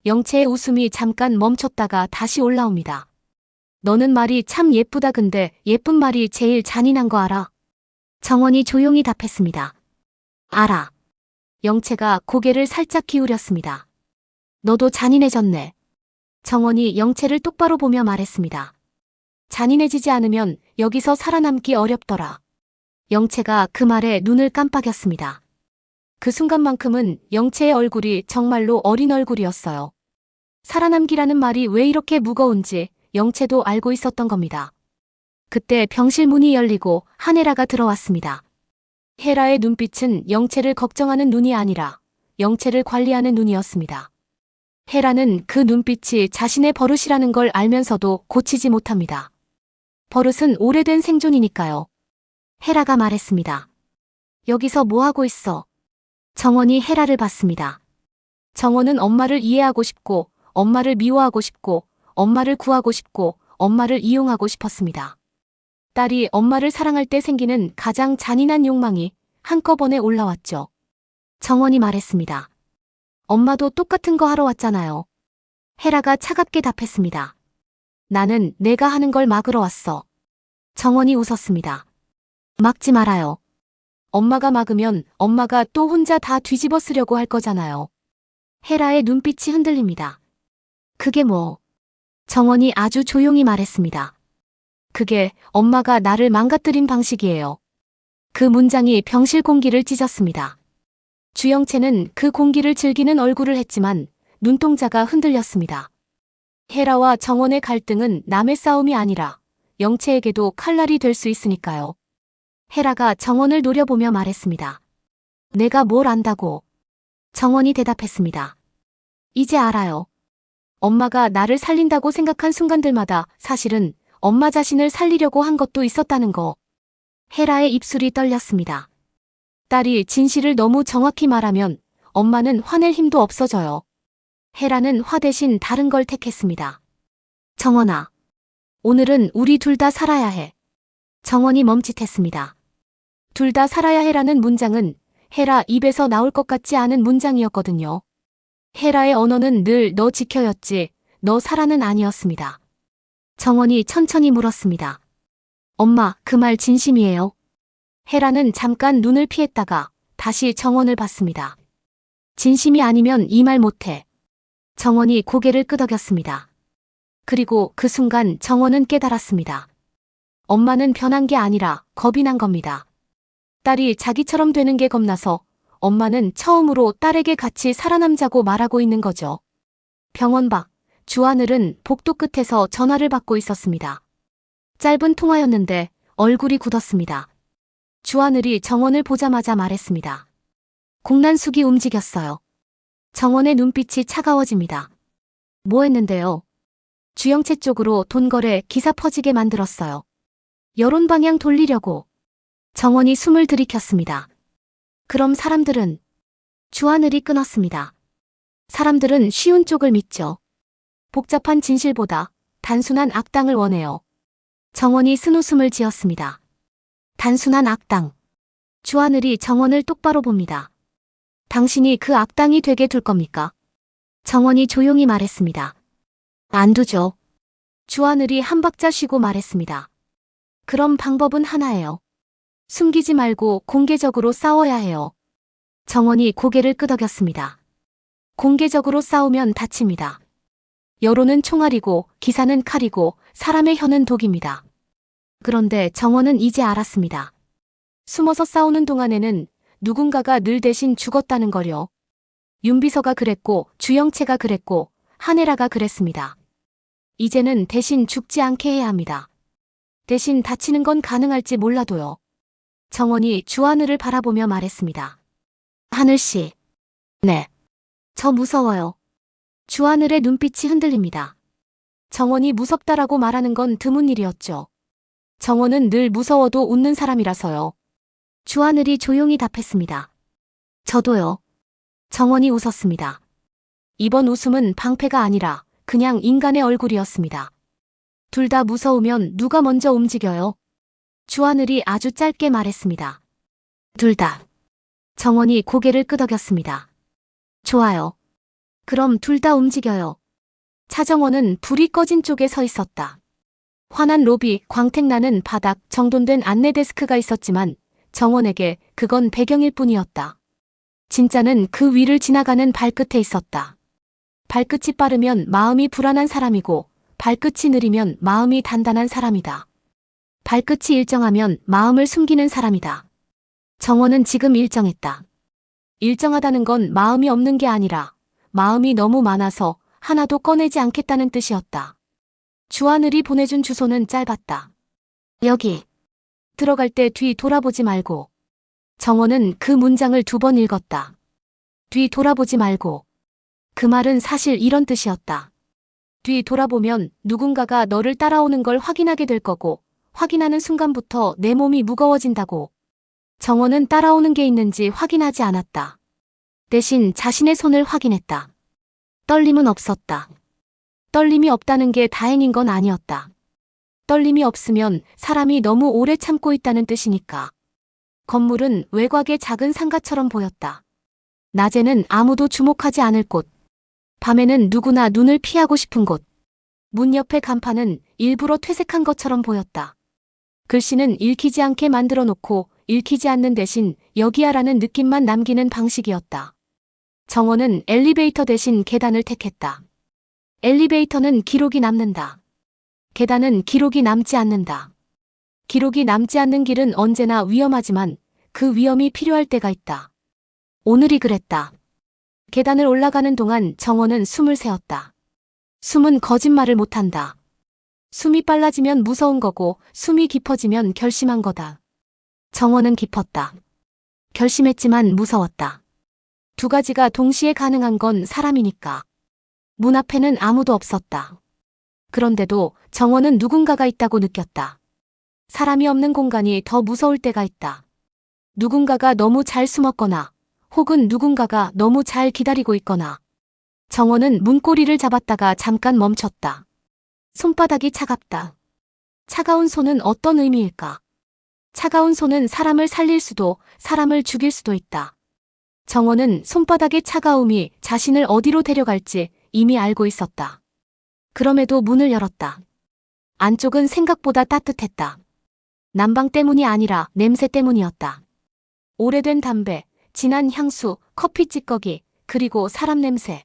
영채의 웃음이 잠깐 멈췄다가 다시 올라옵니다. 너는 말이 참 예쁘다. 근데 예쁜 말이 제일 잔인한 거 알아? 정원이 조용히 답했습니다. 알아. 영채가 고개를 살짝 기울였습니다. 너도 잔인해졌네. 정원이 영채를 똑바로 보며 말했습니다. 잔인해지지 않으면 여기서 살아남기 어렵더라. 영채가 그 말에 눈을 깜빡였습니다. 그 순간만큼은 영채의 얼굴이 정말로 어린 얼굴이었어요. 살아남기라는 말이 왜 이렇게 무거운지 영채도 알고 있었던 겁니다. 그때 병실 문이 열리고 한혜라가 들어왔습니다. 혜라의 눈빛은 영채를 걱정하는 눈이 아니라 영채를 관리하는 눈이었습니다. 혜라는 그 눈빛이 자신의 버릇이라는 걸 알면서도 고치지 못합니다. 버릇은 오래된 생존이니까요. 혜라가 말했습니다. 여기서 뭐 하고 있어? 정원이 혜라를 봤습니다. 정원은 엄마를 이해하고 싶고, 엄마를 미워하고 싶고, 엄마를 구하고 싶고, 엄마를 이용하고 싶었습니다. 딸이 엄마를 사랑할 때 생기는 가장 잔인한 욕망이 한꺼번에 올라왔죠. 정원이 말했습니다. 엄마도 똑같은 거 하러 왔잖아요. 혜라가 차갑게 답했습니다. 나는 내가 하는 걸 막으러 왔어. 정원이 웃었습니다. 막지 말아요. 엄마가 막으면 엄마가 또 혼자 다 뒤집어 쓰려고 할 거잖아요. 혜라의 눈빛이 흔들립니다. 그게 뭐? 정원이 아주 조용히 말했습니다. 그게 엄마가 나를 망가뜨린 방식이에요. 그 문장이 병실 공기를 찢었습니다. 주영채는 그 공기를 즐기는 얼굴을 했지만 눈동자가 흔들렸습니다. 혜라와 정원의 갈등은 남의 싸움이 아니라 영채에게도 칼날이 될 수 있으니까요. 혜라가 정원을 노려보며 말했습니다. 내가 뭘 안다고? 정원이 대답했습니다. 이제 알아요. 엄마가 나를 살린다고 생각한 순간들마다 사실은 엄마 자신을 살리려고 한 것도 있었다는 거. 혜라의 입술이 떨렸습니다. 딸이 진실을 너무 정확히 말하면 엄마는 화낼 힘도 없어져요. 혜라는 화 대신 다른 걸 택했습니다. 정원아, 오늘은 우리 둘 다 살아야 해. 정원이 멈칫했습니다. 둘 다 살아야 해라는 문장은 혜라 입에서 나올 것 같지 않은 문장이었거든요. 혜라의 언어는 늘 너 지켜였지, 너 살아는 아니었습니다. 정원이 천천히 물었습니다. 엄마, 그 말 진심이에요? 혜라는 잠깐 눈을 피했다가 다시 정원을 봤습니다. 진심이 아니면 이 말 못해. 정원이 고개를 끄덕였습니다. 그리고 그 순간 정원은 깨달았습니다. 엄마는 변한 게 아니라 겁이 난 겁니다. 딸이 자기처럼 되는 게 겁나서 엄마는 처음으로 딸에게 같이 살아남자고 말하고 있는 거죠. 병원 밖, 주하늘은 복도 끝에서 전화를 받고 있었습니다. 짧은 통화였는데 얼굴이 굳었습니다. 주하늘이 정원을 보자마자 말했습니다. 공란숙이 움직였어요. 정원의 눈빛이 차가워집니다. 뭐 했는데요? 주영채 쪽으로 돈 거래 기사 퍼지게 만들었어요. 여론 방향 돌리려고. 정원이 숨을 들이켰습니다. 그럼 사람들은? 주하늘이 끊었습니다. 사람들은 쉬운 쪽을 믿죠. 복잡한 진실보다 단순한 악당을 원해요. 정원이 쓴웃음을 지었습니다. 단순한 악당. 주하늘이 정원을 똑바로 봅니다. 당신이 그 악당이 되게 둘 겁니까? 정원이 조용히 말했습니다. 안 두죠. 주하늘이 한 박자 쉬고 말했습니다. 그럼 방법은 하나예요. 숨기지 말고 공개적으로 싸워야 해요. 정원이 고개를 끄덕였습니다. 공개적으로 싸우면 다칩니다. 여론은 총알이고 기사는 칼이고 사람의 혀는 독입니다. 그런데 정원은 이제 알았습니다. 숨어서 싸우는 동안에는 누군가가 늘 대신 죽었다는 걸요. 윤비서가 그랬고 주영채가 그랬고 한혜라가 그랬습니다. 이제는 대신 죽지 않게 해야 합니다. 대신 다치는 건 가능할지 몰라도요. 정원이 주하늘을 바라보며 말했습니다. 하늘씨. 네. 저 무서워요. 주하늘의 눈빛이 흔들립니다. 정원이 무섭다라고 말하는 건 드문 일이었죠. 정원은 늘 무서워도 웃는 사람이라서요. 주하늘이 조용히 답했습니다. 저도요. 정원이 웃었습니다. 이번 웃음은 방패가 아니라 그냥 인간의 얼굴이었습니다. 둘 다 무서우면 누가 먼저 움직여요? 주하늘이 아주 짧게 말했습니다. 둘 다. 정원이 고개를 끄덕였습니다. 좋아요. 그럼 둘 다 움직여요. 차정원은 불이 꺼진 쪽에 서 있었다. 환한 로비, 광택 나는 바닥, 정돈된 안내 데스크가 있었지만 정원에게 그건 배경일 뿐이었다. 진짜는 그 위를 지나가는 발끝에 있었다. 발끝이 빠르면 마음이 불안한 사람이고 발끝이 느리면 마음이 단단한 사람이다. 발끝이 일정하면 마음을 숨기는 사람이다. 정원은 지금 일정했다. 일정하다는 건 마음이 없는 게 아니라 마음이 너무 많아서 하나도 꺼내지 않겠다는 뜻이었다. 주하늘이 보내준 주소는 짧았다. 여기. 들어갈 때 뒤 돌아보지 말고. 정원은 그 문장을 2번 읽었다. 뒤 돌아보지 말고. 그 말은 사실 이런 뜻이었다. 뒤 돌아보면 누군가가 너를 따라오는 걸 확인하게 될 거고, 확인하는 순간부터 내 몸이 무거워진다고. 정원은 따라오는 게 있는지 확인하지 않았다. 대신 자신의 손을 확인했다. 떨림은 없었다. 떨림이 없다는 게 다행인 건 아니었다. 떨림이 없으면 사람이 너무 오래 참고 있다는 뜻이니까. 건물은 외곽의 작은 상가처럼 보였다. 낮에는 아무도 주목하지 않을 곳. 밤에는 누구나 눈을 피하고 싶은 곳. 문 옆의 간판은 일부러 퇴색한 것처럼 보였다. 글씨는 읽히지 않게 만들어 놓고 읽히지 않는 대신 여기야라는 느낌만 남기는 방식이었다. 정원은 엘리베이터 대신 계단을 택했다. 엘리베이터는 기록이 남는다. 계단은 기록이 남지 않는다. 기록이 남지 않는 길은 언제나 위험하지만 그 위험이 필요할 때가 있다. 오늘이 그랬다. 계단을 올라가는 동안 정원은 숨을 세었다. 숨은 거짓말을 못한다. 숨이 빨라지면 무서운 거고 숨이 깊어지면 결심한 거다. 정원은 깊었다. 결심했지만 무서웠다. 2가지가 동시에 가능한 건 사람이니까. 문 앞에는 아무도 없었다. 그런데도 정원은 누군가가 있다고 느꼈다. 사람이 없는 공간이 더 무서울 때가 있다. 누군가가 너무 잘 숨었거나 혹은 누군가가 너무 잘 기다리고 있거나. 정원은 문고리를 잡았다가 잠깐 멈췄다. 손바닥이 차갑다. 차가운 손은 어떤 의미일까? 차가운 손은 사람을 살릴 수도 사람을 죽일 수도 있다. 정원은 손바닥의 차가움이 자신을 어디로 데려갈지 이미 알고 있었다. 그럼에도 문을 열었다. 안쪽은 생각보다 따뜻했다. 난방 때문이 아니라 냄새 때문이었다. 오래된 담배, 진한 향수, 커피 찌꺼기, 그리고 사람 냄새.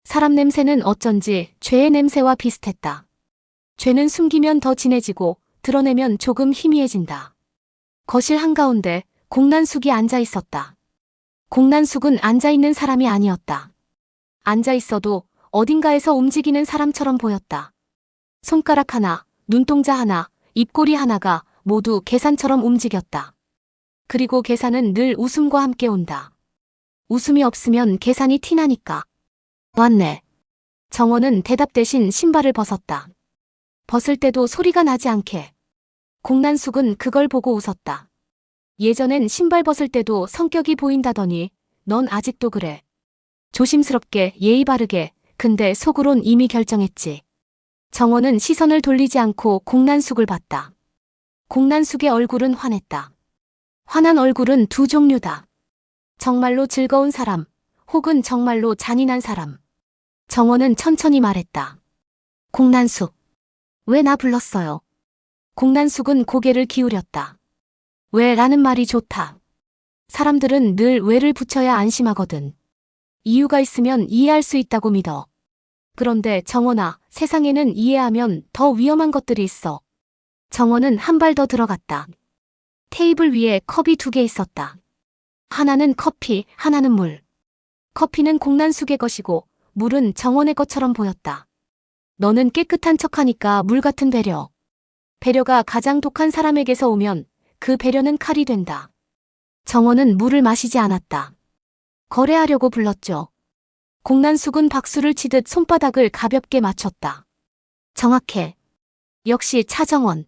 사람 냄새는 어쩐지 죄의 냄새와 비슷했다. 죄는 숨기면 더 진해지고 드러내면 조금 희미해진다. 거실 한가운데 공난숙이 앉아 있었다. 공난숙은 앉아있는 사람이 아니었다. 앉아있어도 어딘가에서 움직이는 사람처럼 보였다. 손가락 하나, 눈동자 하나, 입꼬리 하나가 모두 계산처럼 움직였다. 그리고 계산은 늘 웃음과 함께 온다. 웃음이 없으면 계산이 티나니까. 왔네. 정원은 대답 대신 신발을 벗었다. 벗을 때도 소리가 나지 않게. 공난숙은 그걸 보고 웃었다. 예전엔 신발 벗을 때도 성격이 보인다더니 넌 아직도 그래. 조심스럽게 예의 바르게. 근데 속으론 이미 결정했지. 정원은 시선을 돌리지 않고 공난숙을 봤다. 공난숙의 얼굴은 환했다. 환한 얼굴은 2 종류다. 정말로 즐거운 사람, 혹은 정말로 잔인한 사람. 정원은 천천히 말했다. 공난숙, 왜 나 불렀어요? 공난숙은 고개를 기울였다. 왜 라는 말이 좋다. 사람들은 늘 왜를 붙여야 안심하거든. 이유가 있으면 이해할 수 있다고 믿어. 그런데 정원아, 세상에는 이해하면 더 위험한 것들이 있어. 정원은 한 발 더 들어갔다. 테이블 위에 컵이 2개 있었다. 하나는 커피, 하나는 물. 커피는 공난숙의 것이고 물은 정원의 것처럼 보였다. 너는 깨끗한 척하니까 물 같은 배려. 배려가 가장 독한 사람에게서 오면 그 배려는 칼이 된다. 정원은 물을 마시지 않았다. 거래하려고 불렀죠. 공난숙은 박수를 치듯 손바닥을 가볍게 맞췄다. 정확해. 역시 차정원.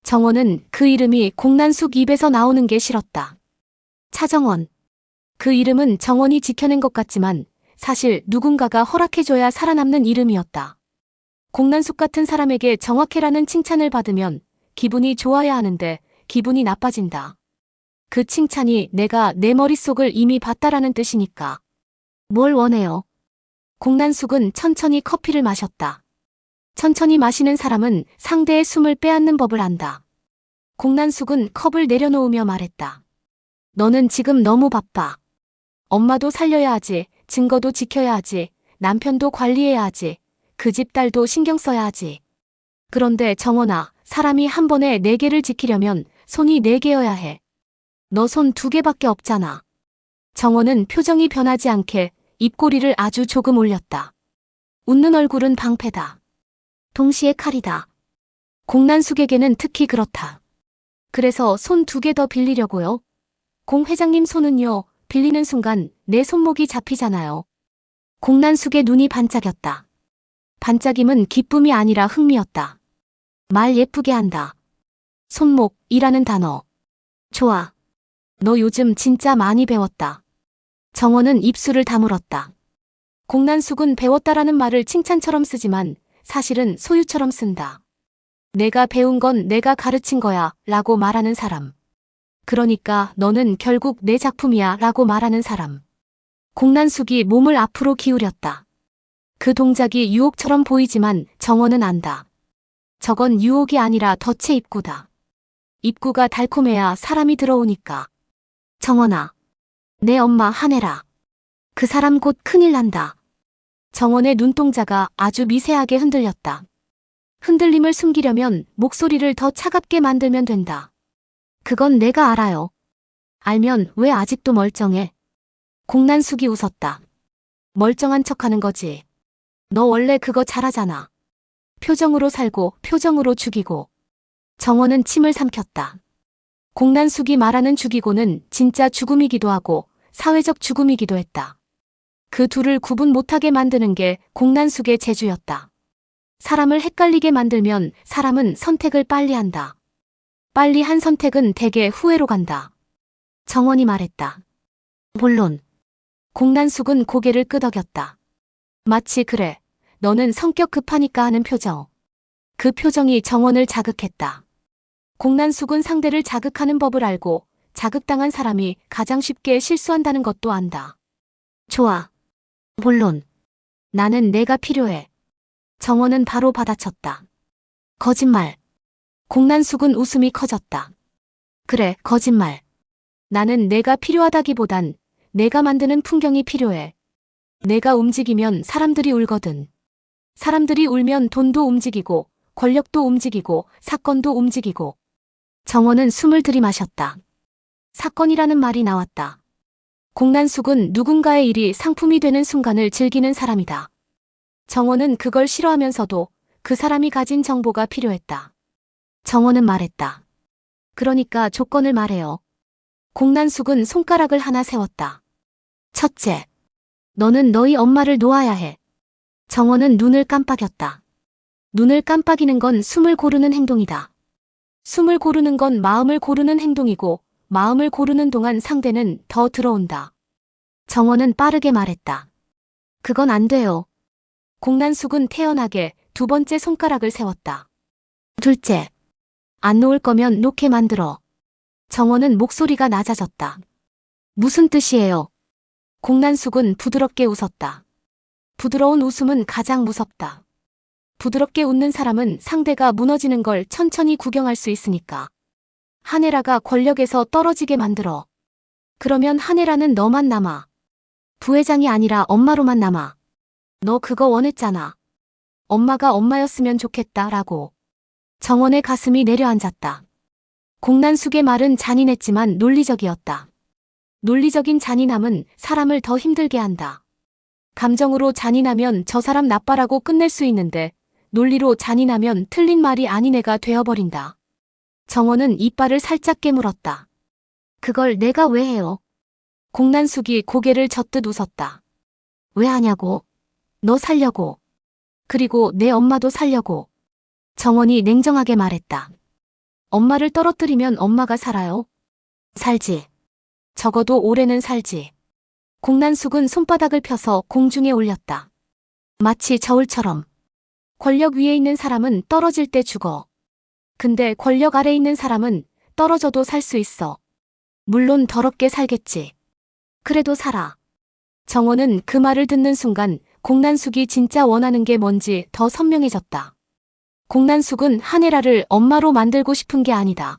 정원은 그 이름이 공난숙 입에서 나오는 게 싫었다. 차정원. 그 이름은 정원이 지켜낸 것 같지만 사실 누군가가 허락해줘야 살아남는 이름이었다. 공난숙 같은 사람에게 정확해라는 칭찬을 받으면 기분이 좋아야 하는데 기분이 나빠진다. 그 칭찬이 내가 내 머릿속을 이미 봤다라는 뜻이니까. 뭘 원해요? 공난숙은 천천히 커피를 마셨다. 천천히 마시는 사람은 상대의 숨을 빼앗는 법을 안다. 공난숙은 컵을 내려놓으며 말했다. 너는 지금 너무 바빠. 엄마도 살려야 하지, 증거도 지켜야 하지, 남편도 관리해야 하지, 그 집 딸도 신경 써야 하지. 그런데 정원아, 사람이 한 번에 4개를 지키려면 손이 4개여야 해. 너 손 2개밖에 없잖아. 정원은 표정이 변하지 않게 입꼬리를 아주 조금 올렸다. 웃는 얼굴은 방패다. 동시에 칼이다. 공난숙에게는 특히 그렇다. 그래서 손 2개 더 빌리려고요? 공 회장님 손은요, 빌리는 순간 내 손목이 잡히잖아요. 공난숙의 눈이 반짝였다. 반짝임은 기쁨이 아니라 흥미였다. 말 예쁘게 한다. 손목이라는 단어. 좋아. 너 요즘 진짜 많이 배웠다. 정원은 입술을 다물었다. 공난숙은 배웠다라는 말을 칭찬처럼 쓰지만 사실은 소유처럼 쓴다. 내가 배운 건 내가 가르친 거야 라고 말하는 사람. 그러니까 너는 결국 내 작품이야 라고 말하는 사람. 공난숙이 몸을 앞으로 기울였다. 그 동작이 유혹처럼 보이지만 정원은 안다. 저건 유혹이 아니라 덫의 입구다. 입구가 달콤해야 사람이 들어오니까. 정원아. 내 엄마 한혜라. 그 사람 곧 큰일 난다. 정원의 눈동자가 아주 미세하게 흔들렸다. 흔들림을 숨기려면 목소리를 더 차갑게 만들면 된다. 그건 내가 알아요. 알면 왜 아직도 멀쩡해? 공난숙이 웃었다. 멀쩡한 척하는 거지. 너 원래 그거 잘하잖아. 표정으로 살고 표정으로 죽이고. 정원은 침을 삼켰다. 공난숙이 말하는 죽이고는 진짜 죽음이기도 하고 사회적 죽음이기도 했다. 그 둘을 구분 못하게 만드는 게 공난숙의 재주였다. 사람을 헷갈리게 만들면 사람은 선택을 빨리 한다. 빨리 한 선택은 대개 후회로 간다. 정원이 말했다. 물론. 공난숙은 고개를 끄덕였다. 마치 그래, 너는 성격 급하니까 하는 표정. 그 표정이 정원을 자극했다. 공난숙은 상대를 자극하는 법을 알고 자극당한 사람이 가장 쉽게 실수한다는 것도 안다. 좋아. 물론. 나는 내가 필요해. 정원은 바로 받아쳤다. 거짓말. 공난숙은 웃음이 커졌다. 그래, 거짓말. 나는 내가 필요하다기보단 내가 만드는 풍경이 필요해. 내가 움직이면 사람들이 울거든. 사람들이 울면 돈도 움직이고 권력도 움직이고 사건도 움직이고. 정원은 숨을 들이마셨다. 사건이라는 말이 나왔다. 공난숙은 누군가의 일이 상품이 되는 순간을 즐기는 사람이다. 정원은 그걸 싫어하면서도 그 사람이 가진 정보가 필요했다. 정원은 말했다. 그러니까 조건을 말해요. 공난숙은 손가락을 하나 세웠다. 첫째, 너는 너희 엄마를 놓아야 해. 정원은 눈을 깜빡였다. 눈을 깜빡이는 건 숨을 고르는 행동이다. 숨을 고르는 건 마음을 고르는 행동이고 마음을 고르는 동안 상대는 더 들어온다. 정원은 빠르게 말했다. 그건 안 돼요. 공난숙은 태연하게 2번째 손가락을 세웠다. 둘째, 안 놓을 거면 놓게 만들어. 정원은 목소리가 낮아졌다. 무슨 뜻이에요? 공난숙은 부드럽게 웃었다. 부드러운 웃음은 가장 무섭다. 부드럽게 웃는 사람은 상대가 무너지는 걸 천천히 구경할 수 있으니까. 한혜라가 권력에서 떨어지게 만들어. 그러면 한혜라는 너만 남아. 부회장이 아니라 엄마로만 남아. 너 그거 원했잖아. 엄마가 엄마였으면 좋겠다라고. 정원의 가슴이 내려앉았다. 공난숙의 말은 잔인했지만 논리적이었다. 논리적인 잔인함은 사람을 더 힘들게 한다. 감정으로 잔인하면 저 사람 나빠라고 끝낼 수 있는데 논리로 잔인하면 틀린 말이 아닌 애가 되어버린다. 정원은 이빨을 살짝 깨물었다. 그걸 내가 왜 해요? 공난숙이 고개를 젓듯 웃었다. 왜 하냐고? 너 살려고. 그리고 내 엄마도 살려고. 정원이 냉정하게 말했다. 엄마를 떨어뜨리면 엄마가 살아요? 살지. 적어도 올해는 살지. 공난숙은 손바닥을 펴서 공중에 올렸다. 마치 저울처럼. 권력 위에 있는 사람은 떨어질 때 죽어. 근데 권력 아래 있는 사람은 떨어져도 살 수 있어. 물론 더럽게 살겠지. 그래도 살아. 정원은 그 말을 듣는 순간 공난숙이 진짜 원하는 게 뭔지 더 선명해졌다. 공난숙은 한혜라를 엄마로 만들고 싶은 게 아니다.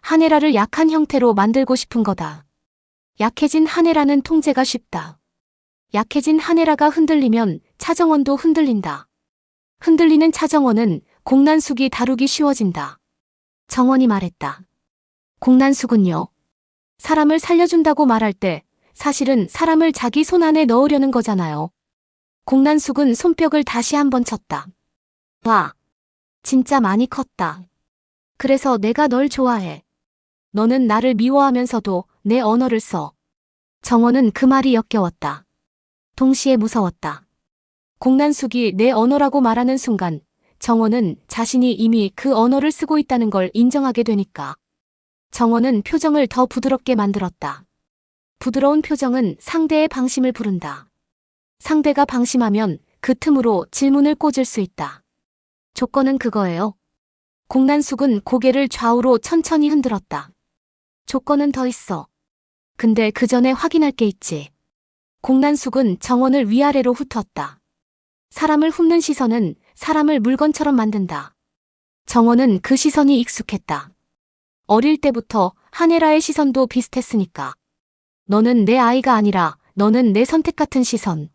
한혜라를 약한 형태로 만들고 싶은 거다. 약해진 한혜라는 통제가 쉽다. 약해진 한혜라가 흔들리면 차정원도 흔들린다. 흔들리는 차정원은 공난숙이 다루기 쉬워진다. 정원이 말했다. 공난숙은요. 사람을 살려준다고 말할 때 사실은 사람을 자기 손 안에 넣으려는 거잖아요. 공난숙은 손뼉을 다시 한번 쳤다. 와, 진짜 많이 컸다. 그래서 내가 널 좋아해. 너는 나를 미워하면서도 내 언어를 써. 정원은 그 말이 역겨웠다. 동시에 무서웠다. 공난숙이 내 언어라고 말하는 순간 정원은 자신이 이미 그 언어를 쓰고 있다는 걸 인정하게 되니까. 정원은 표정을 더 부드럽게 만들었다. 부드러운 표정은 상대의 방심을 부른다. 상대가 방심하면 그 틈으로 질문을 꽂을 수 있다. 조건은 그거예요. 공난숙은 고개를 좌우로 천천히 흔들었다. 조건은 더 있어. 근데 그 전에 확인할 게 있지. 공난숙은 정원을 위아래로 훑었다. 사람을 훑는 시선은 사람을 물건처럼 만든다. 정원은 그 시선이 익숙했다. 어릴 때부터 한혜라의 시선도 비슷했으니까. 너는 내 아이가 아니라 너는 내 선택 같은 시선.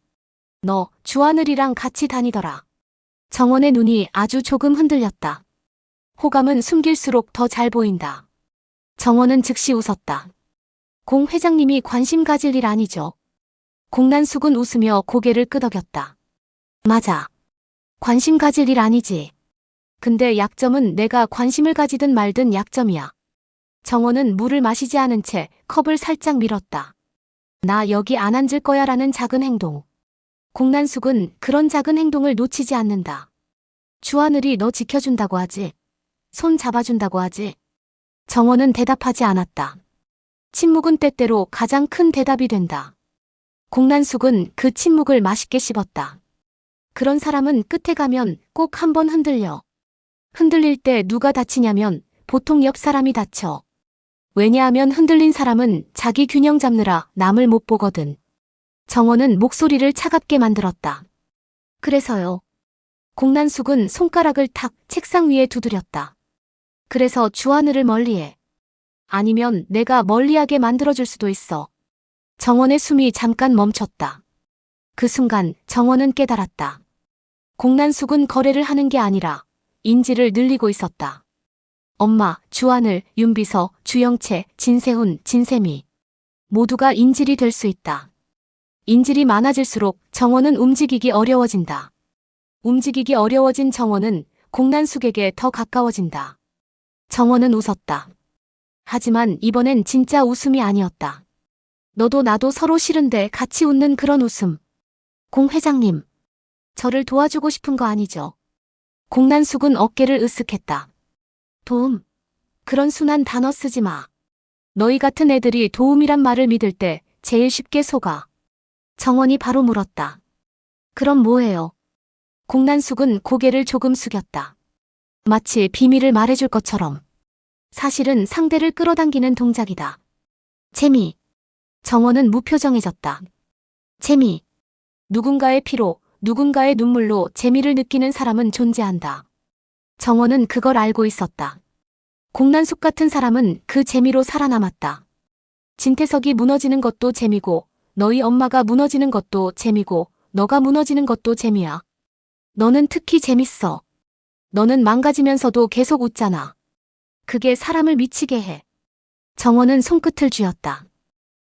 너 주하늘이랑 같이 다니더라. 정원의 눈이 아주 조금 흔들렸다. 호감은 숨길수록 더 잘 보인다. 정원은 즉시 웃었다. 공 회장님이 관심 가질 일 아니죠. 공난숙은 웃으며 고개를 끄덕였다. 맞아. 관심 가질 일 아니지. 근데 약점은 내가 관심을 가지든 말든 약점이야. 정원은 물을 마시지 않은 채 컵을 살짝 밀었다. 나 여기 안 앉을 거야 라는 작은 행동. 공난숙은 그런 작은 행동을 놓치지 않는다. 주하늘이 너 지켜준다고 하지. 손 잡아준다고 하지. 정원은 대답하지 않았다. 침묵은 때때로 가장 큰 대답이 된다. 공난숙은 그 침묵을 맛있게 씹었다. 그런 사람은 끝에 가면 꼭 한 번 흔들려. 흔들릴 때 누가 다치냐면 보통 옆 사람이 다쳐. 왜냐하면 흔들린 사람은 자기 균형 잡느라 남을 못 보거든. 정원은 목소리를 차갑게 만들었다. 그래서요. 공난숙은 손가락을 탁 책상 위에 두드렸다. 그래서 주하늘을 멀리해. 아니면 내가 멀리하게 만들어줄 수도 있어. 정원의 숨이 잠깐 멈췄다. 그 순간 정원은 깨달았다. 공난숙은 거래를 하는 게 아니라 인지를 늘리고 있었다. 엄마, 주하늘, 윤비서, 주영채, 진세훈, 진세미. 모두가 인질이 될 수 있다. 인질이 많아질수록 정원은 움직이기 어려워진다. 움직이기 어려워진 정원은 공난숙에게 더 가까워진다. 정원은 웃었다. 하지만 이번엔 진짜 웃음이 아니었다. 너도 나도 서로 싫은데 같이 웃는 그런 웃음. 공 회장님. 저를 도와주고 싶은 거 아니죠? 공난숙은 어깨를 으쓱했다. 도움. 그런 순한 단어 쓰지 마. 너희 같은 애들이 도움이란 말을 믿을 때 제일 쉽게 속아. 정원이 바로 물었다. 그럼 뭐예요? 공난숙은 고개를 조금 숙였다. 마치 비밀을 말해줄 것처럼. 사실은 상대를 끌어당기는 동작이다. 재미. 정원은 무표정해졌다. 재미. 누군가의 피로, 누군가의 눈물로 재미를 느끼는 사람은 존재한다. 정원은 그걸 알고 있었다. 공난숙 같은 사람은 그 재미로 살아남았다. 진태석이 무너지는 것도 재미고, 너희 엄마가 무너지는 것도 재미고, 너가 무너지는 것도 재미야. 너는 특히 재밌어. 너는 망가지면서도 계속 웃잖아. 그게 사람을 미치게 해. 정원은 손끝을 쥐었다.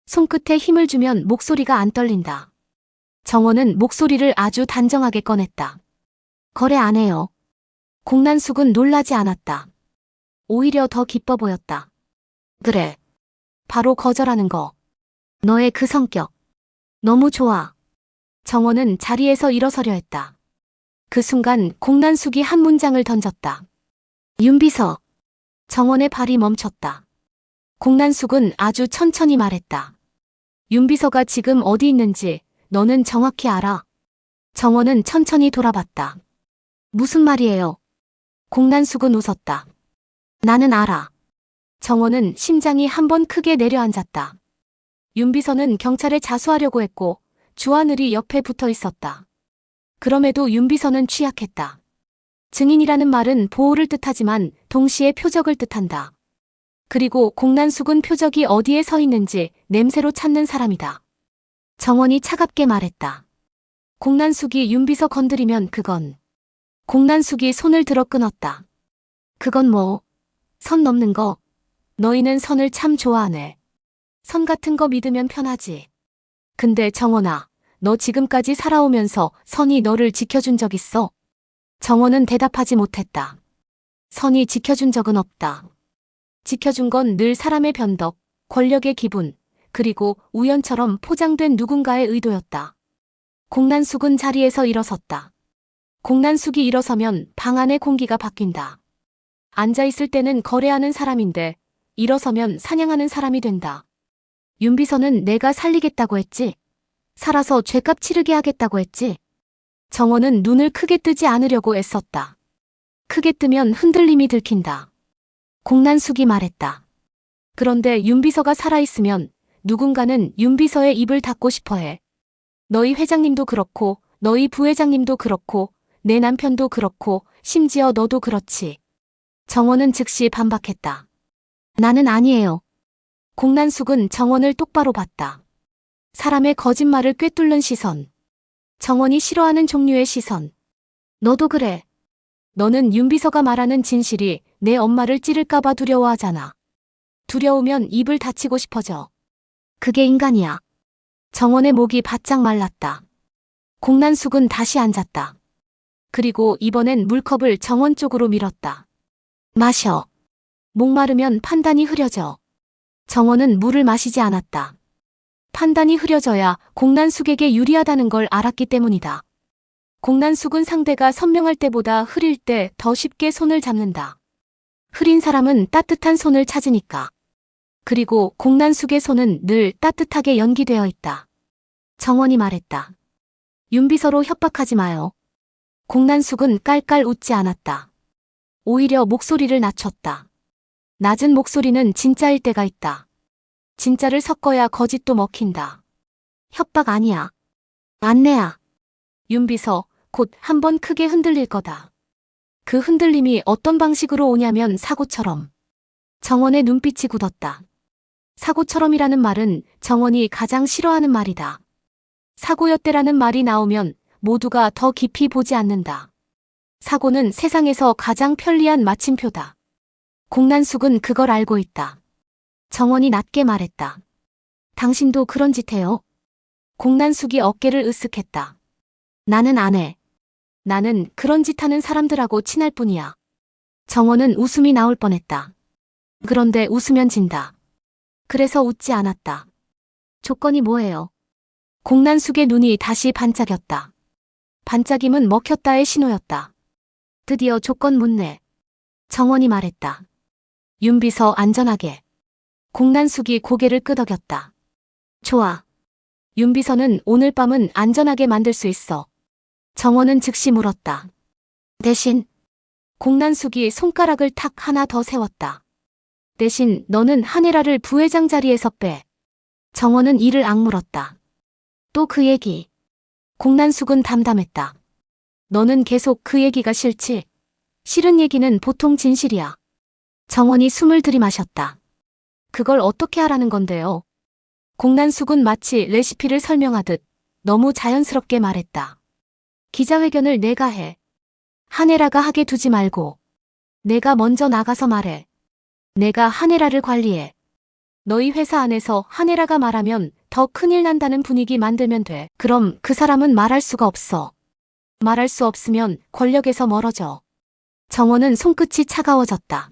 손끝에 힘을 주면 목소리가 안 떨린다. 정원은 목소리를 아주 단정하게 꺼냈다. 거래 안 해요. 공난숙은 놀라지 않았다. 오히려 더 기뻐 보였다. 그래. 바로 거절하는 거. 너의 그 성격. 너무 좋아. 정원은 자리에서 일어서려 했다. 그 순간 공난숙이 한 문장을 던졌다. 윤비서. 정원의 발이 멈췄다. 공난숙은 아주 천천히 말했다. 윤비서가 지금 어디 있는지 너는 정확히 알아. 정원은 천천히 돌아봤다. 무슨 말이에요? 공난숙은 웃었다. 나는 알아. 정원은 심장이 한번 크게 내려앉았다. 윤비서는 경찰에 자수하려고 했고 주하늘이 옆에 붙어 있었다. 그럼에도 윤비서는 취약했다. 증인이라는 말은 보호를 뜻하지만 동시에 표적을 뜻한다. 그리고 공난숙은 표적이 어디에 서 있는지 냄새로 찾는 사람이다. 정원이 차갑게 말했다. 공난숙이 윤비서 건드리면 그건. 공난숙이 손을 들어 끊었다. 그건 뭐? 선 넘는 거. 너희는 선을 참 좋아하네. 선 같은 거 믿으면 편하지. 근데 정원아, 너 지금까지 살아오면서 선이 너를 지켜준 적 있어? 정원은 대답하지 못했다. 선이 지켜준 적은 없다. 지켜준 건 늘 사람의 변덕, 권력의 기분, 그리고 우연처럼 포장된 누군가의 의도였다. 공난숙은 자리에서 일어섰다. 공난숙이 일어서면 방 안의 공기가 바뀐다. 앉아있을 때는 거래하는 사람인데 일어서면 사냥하는 사람이 된다. 윤비서는 내가 살리겠다고 했지? 살아서 죗값 치르게 하겠다고 했지? 정원은 눈을 크게 뜨지 않으려고 애썼다. 크게 뜨면 흔들림이 들킨다. 공난숙이 말했다. 그런데 윤비서가 살아있으면 누군가는 윤비서의 입을 닫고 싶어해. 너희 회장님도 그렇고 너희 부회장님도 그렇고 내 남편도 그렇고 심지어 너도 그렇지. 정원은 즉시 반박했다. 나는 아니에요. 공난숙은 정원을 똑바로 봤다. 사람의 거짓말을 꿰뚫는 시선. 정원이 싫어하는 종류의 시선. 너도 그래. 너는 윤비서가 말하는 진실이 내 엄마를 찌를까봐 두려워하잖아. 두려우면 입을 닫히고 싶어져. 그게 인간이야. 정원의 목이 바짝 말랐다. 공난숙은 다시 앉았다. 그리고 이번엔 물컵을 정원 쪽으로 밀었다. 마셔. 목마르면 판단이 흐려져. 정원은 물을 마시지 않았다. 판단이 흐려져야 공난숙에게 유리하다는 걸 알았기 때문이다. 공난숙은 상대가 선명할 때보다 흐릴 때 더 쉽게 손을 잡는다. 흐린 사람은 따뜻한 손을 찾으니까. 그리고 공난숙의 손은 늘 따뜻하게 연기되어 있다. 정원이 말했다. 윤비서로 협박하지 마요. 공난숙은 깔깔 웃지 않았다. 오히려 목소리를 낮췄다. 낮은 목소리는 진짜일 때가 있다. 진짜를 섞어야 거짓도 먹힌다. 협박 아니야. 안내야. 윤비서, 곧 한번 크게 흔들릴 거다. 그 흔들림이 어떤 방식으로 오냐면 사고처럼. 정원의 눈빛이 굳었다. 사고처럼이라는 말은 정원이 가장 싫어하는 말이다. 사고였대라는 말이 나오면 모두가 더 깊이 보지 않는다. 사고는 세상에서 가장 편리한 마침표다. 공난숙은 그걸 알고 있다. 정원이 낮게 말했다. 당신도 그런 짓 해요? 공난숙이 어깨를 으쓱했다. 나는 안 해. 나는 그런 짓 하는 사람들하고 친할 뿐이야. 정원은 웃음이 나올 뻔했다. 그런데 웃으면 진다. 그래서 웃지 않았다. 조건이 뭐예요? 공난숙의 눈이 다시 반짝였다. 반짝임은 먹혔다의 신호였다. 드디어 조건 묻네. 정원이 말했다. 윤비서 안전하게. 공난숙이 고개를 끄덕였다. 좋아. 윤비서는 오늘 밤은 안전하게 만들 수 있어. 정원은 즉시 물었다. 대신 공난숙이 손가락을 탁 하나 더 세웠다. 대신 너는 한혜라를 부회장 자리에서 빼. 정원은 이를 악물었다. 또 그 얘기. 공난숙은 담담했다. 너는 계속 그 얘기가 싫지? 싫은 얘기는 보통 진실이야. 정원이 숨을 들이마셨다. 그걸 어떻게 하라는 건데요? 공난숙은 마치 레시피를 설명하듯 너무 자연스럽게 말했다. 기자회견을 내가 해. 한혜라가 하게 두지 말고. 내가 먼저 나가서 말해. 내가 한혜라를 관리해. 너희 회사 안에서 한혜라가 말하면 더 큰일 난다는 분위기 만들면 돼. 그럼 그 사람은 말할 수가 없어. 말할 수 없으면 권력에서 멀어져. 정원은 손끝이 차가워졌다.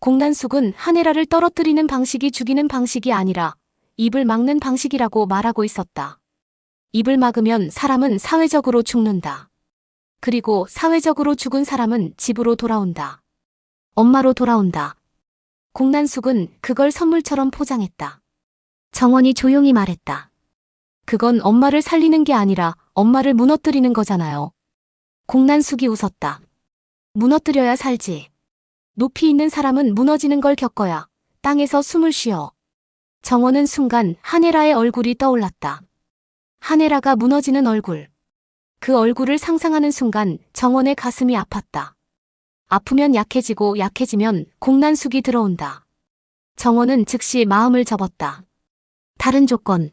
공난숙은 한혜라를 떨어뜨리는 방식이 죽이는 방식이 아니라 입을 막는 방식이라고 말하고 있었다. 입을 막으면 사람은 사회적으로 죽는다. 그리고 사회적으로 죽은 사람은 집으로 돌아온다. 엄마로 돌아온다. 공난숙은 그걸 선물처럼 포장했다. 정원이 조용히 말했다. 그건 엄마를 살리는 게 아니라 엄마를 무너뜨리는 거잖아요. 공난숙이 웃었다. 무너뜨려야 살지. 높이 있는 사람은 무너지는 걸 겪어야 땅에서 숨을 쉬어. 정원은 순간 한혜라의 얼굴이 떠올랐다. 한혜라가 무너지는 얼굴. 그 얼굴을 상상하는 순간 정원의 가슴이 아팠다. 아프면 약해지고 약해지면 공난숙이 들어온다. 정원은 즉시 마음을 접었다. 다른 조건.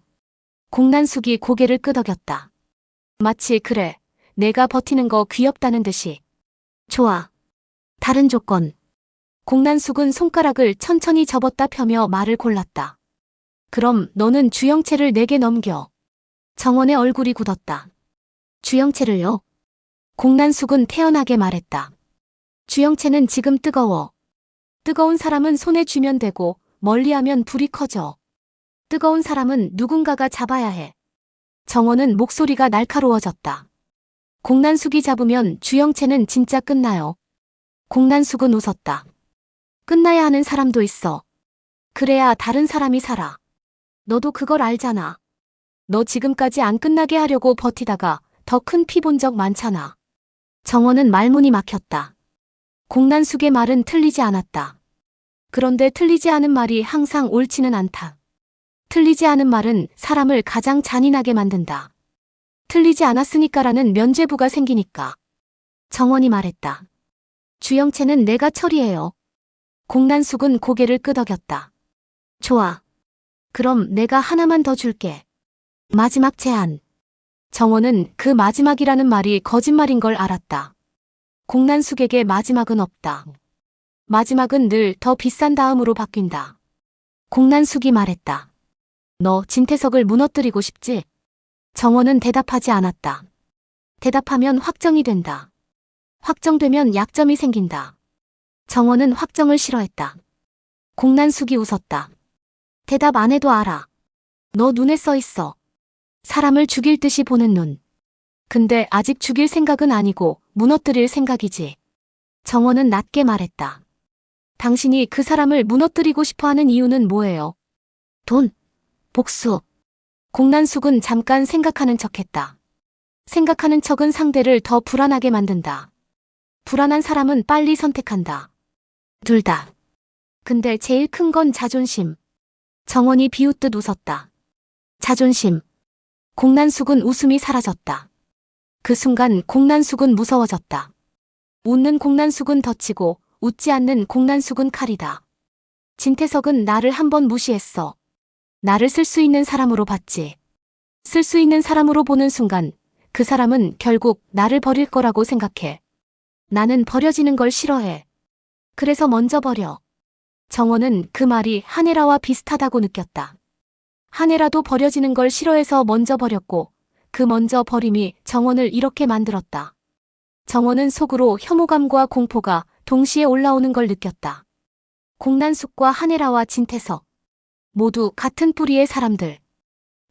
공난숙이 고개를 끄덕였다. 마치 그래, 내가 버티는 거 귀엽다는 듯이. 좋아. 다른 조건. 공난숙은 손가락을 천천히 접었다 펴며 말을 골랐다. 그럼 너는 주영채를 내게 넘겨. 정원의 얼굴이 굳었다. 주영채를요? 공난숙은 태연하게 말했다. 주영채는 지금 뜨거워. 뜨거운 사람은 손에 쥐면 되고 멀리하면 불이 커져. 뜨거운 사람은 누군가가 잡아야 해. 정원은 목소리가 날카로워졌다. 공난숙이 잡으면 주영채는 진짜 끝나요. 공난숙은 웃었다. 끝나야 하는 사람도 있어. 그래야 다른 사람이 살아. 너도 그걸 알잖아. 너 지금까지 안 끝나게 하려고 버티다가 더 큰 피 본 적 많잖아. 정원은 말문이 막혔다. 공난숙의 말은 틀리지 않았다. 그런데 틀리지 않은 말이 항상 옳지는 않다. 틀리지 않은 말은 사람을 가장 잔인하게 만든다. 틀리지 않았으니까라는 면죄부가 생기니까. 정원이 말했다. 주영채는 내가 처리해요. 공난숙은 고개를 끄덕였다. 좋아. 그럼 내가 하나만 더 줄게. 마지막 제안. 정원은 그 마지막이라는 말이 거짓말인 걸 알았다. 공난숙에게 마지막은 없다. 마지막은 늘 더 비싼 다음으로 바뀐다. 공난숙이 말했다. 너 진태석을 무너뜨리고 싶지? 정원은 대답하지 않았다. 대답하면 확정이 된다. 확정되면 약점이 생긴다. 정원은 확정을 싫어했다. 공난숙이 웃었다. 대답 안 해도 알아. 너 눈에 써 있어. 사람을 죽일 듯이 보는 눈. 근데 아직 죽일 생각은 아니고 무너뜨릴 생각이지. 정원은 낮게 말했다. 당신이 그 사람을 무너뜨리고 싶어하는 이유는 뭐예요? 돈? 복수? 공난숙은 잠깐 생각하는 척했다. 생각하는 척은 상대를 더 불안하게 만든다. 불안한 사람은 빨리 선택한다. 둘 다. 근데 제일 큰 건 자존심. 정원이 비웃듯 웃었다. 자존심. 공난숙은 웃음이 사라졌다. 그 순간 공난숙은 무서워졌다. 웃는 공난숙은 덫이고 웃지 않는 공난숙은 칼이다. 진태석은 나를 한번 무시했어. 나를 쓸 수 있는 사람으로 봤지. 쓸 수 있는 사람으로 보는 순간 그 사람은 결국 나를 버릴 거라고 생각해. 나는 버려지는 걸 싫어해. 그래서 먼저 버려. 정원은 그 말이 한혜라와 비슷하다고 느꼈다. 한혜라도 버려지는 걸 싫어해서 먼저 버렸고 그 먼저 버림이 정원을 이렇게 만들었다. 정원은 속으로 혐오감과 공포가 동시에 올라오는 걸 느꼈다. 공난숙과 한혜라와 진태석. 모두 같은 뿌리의 사람들.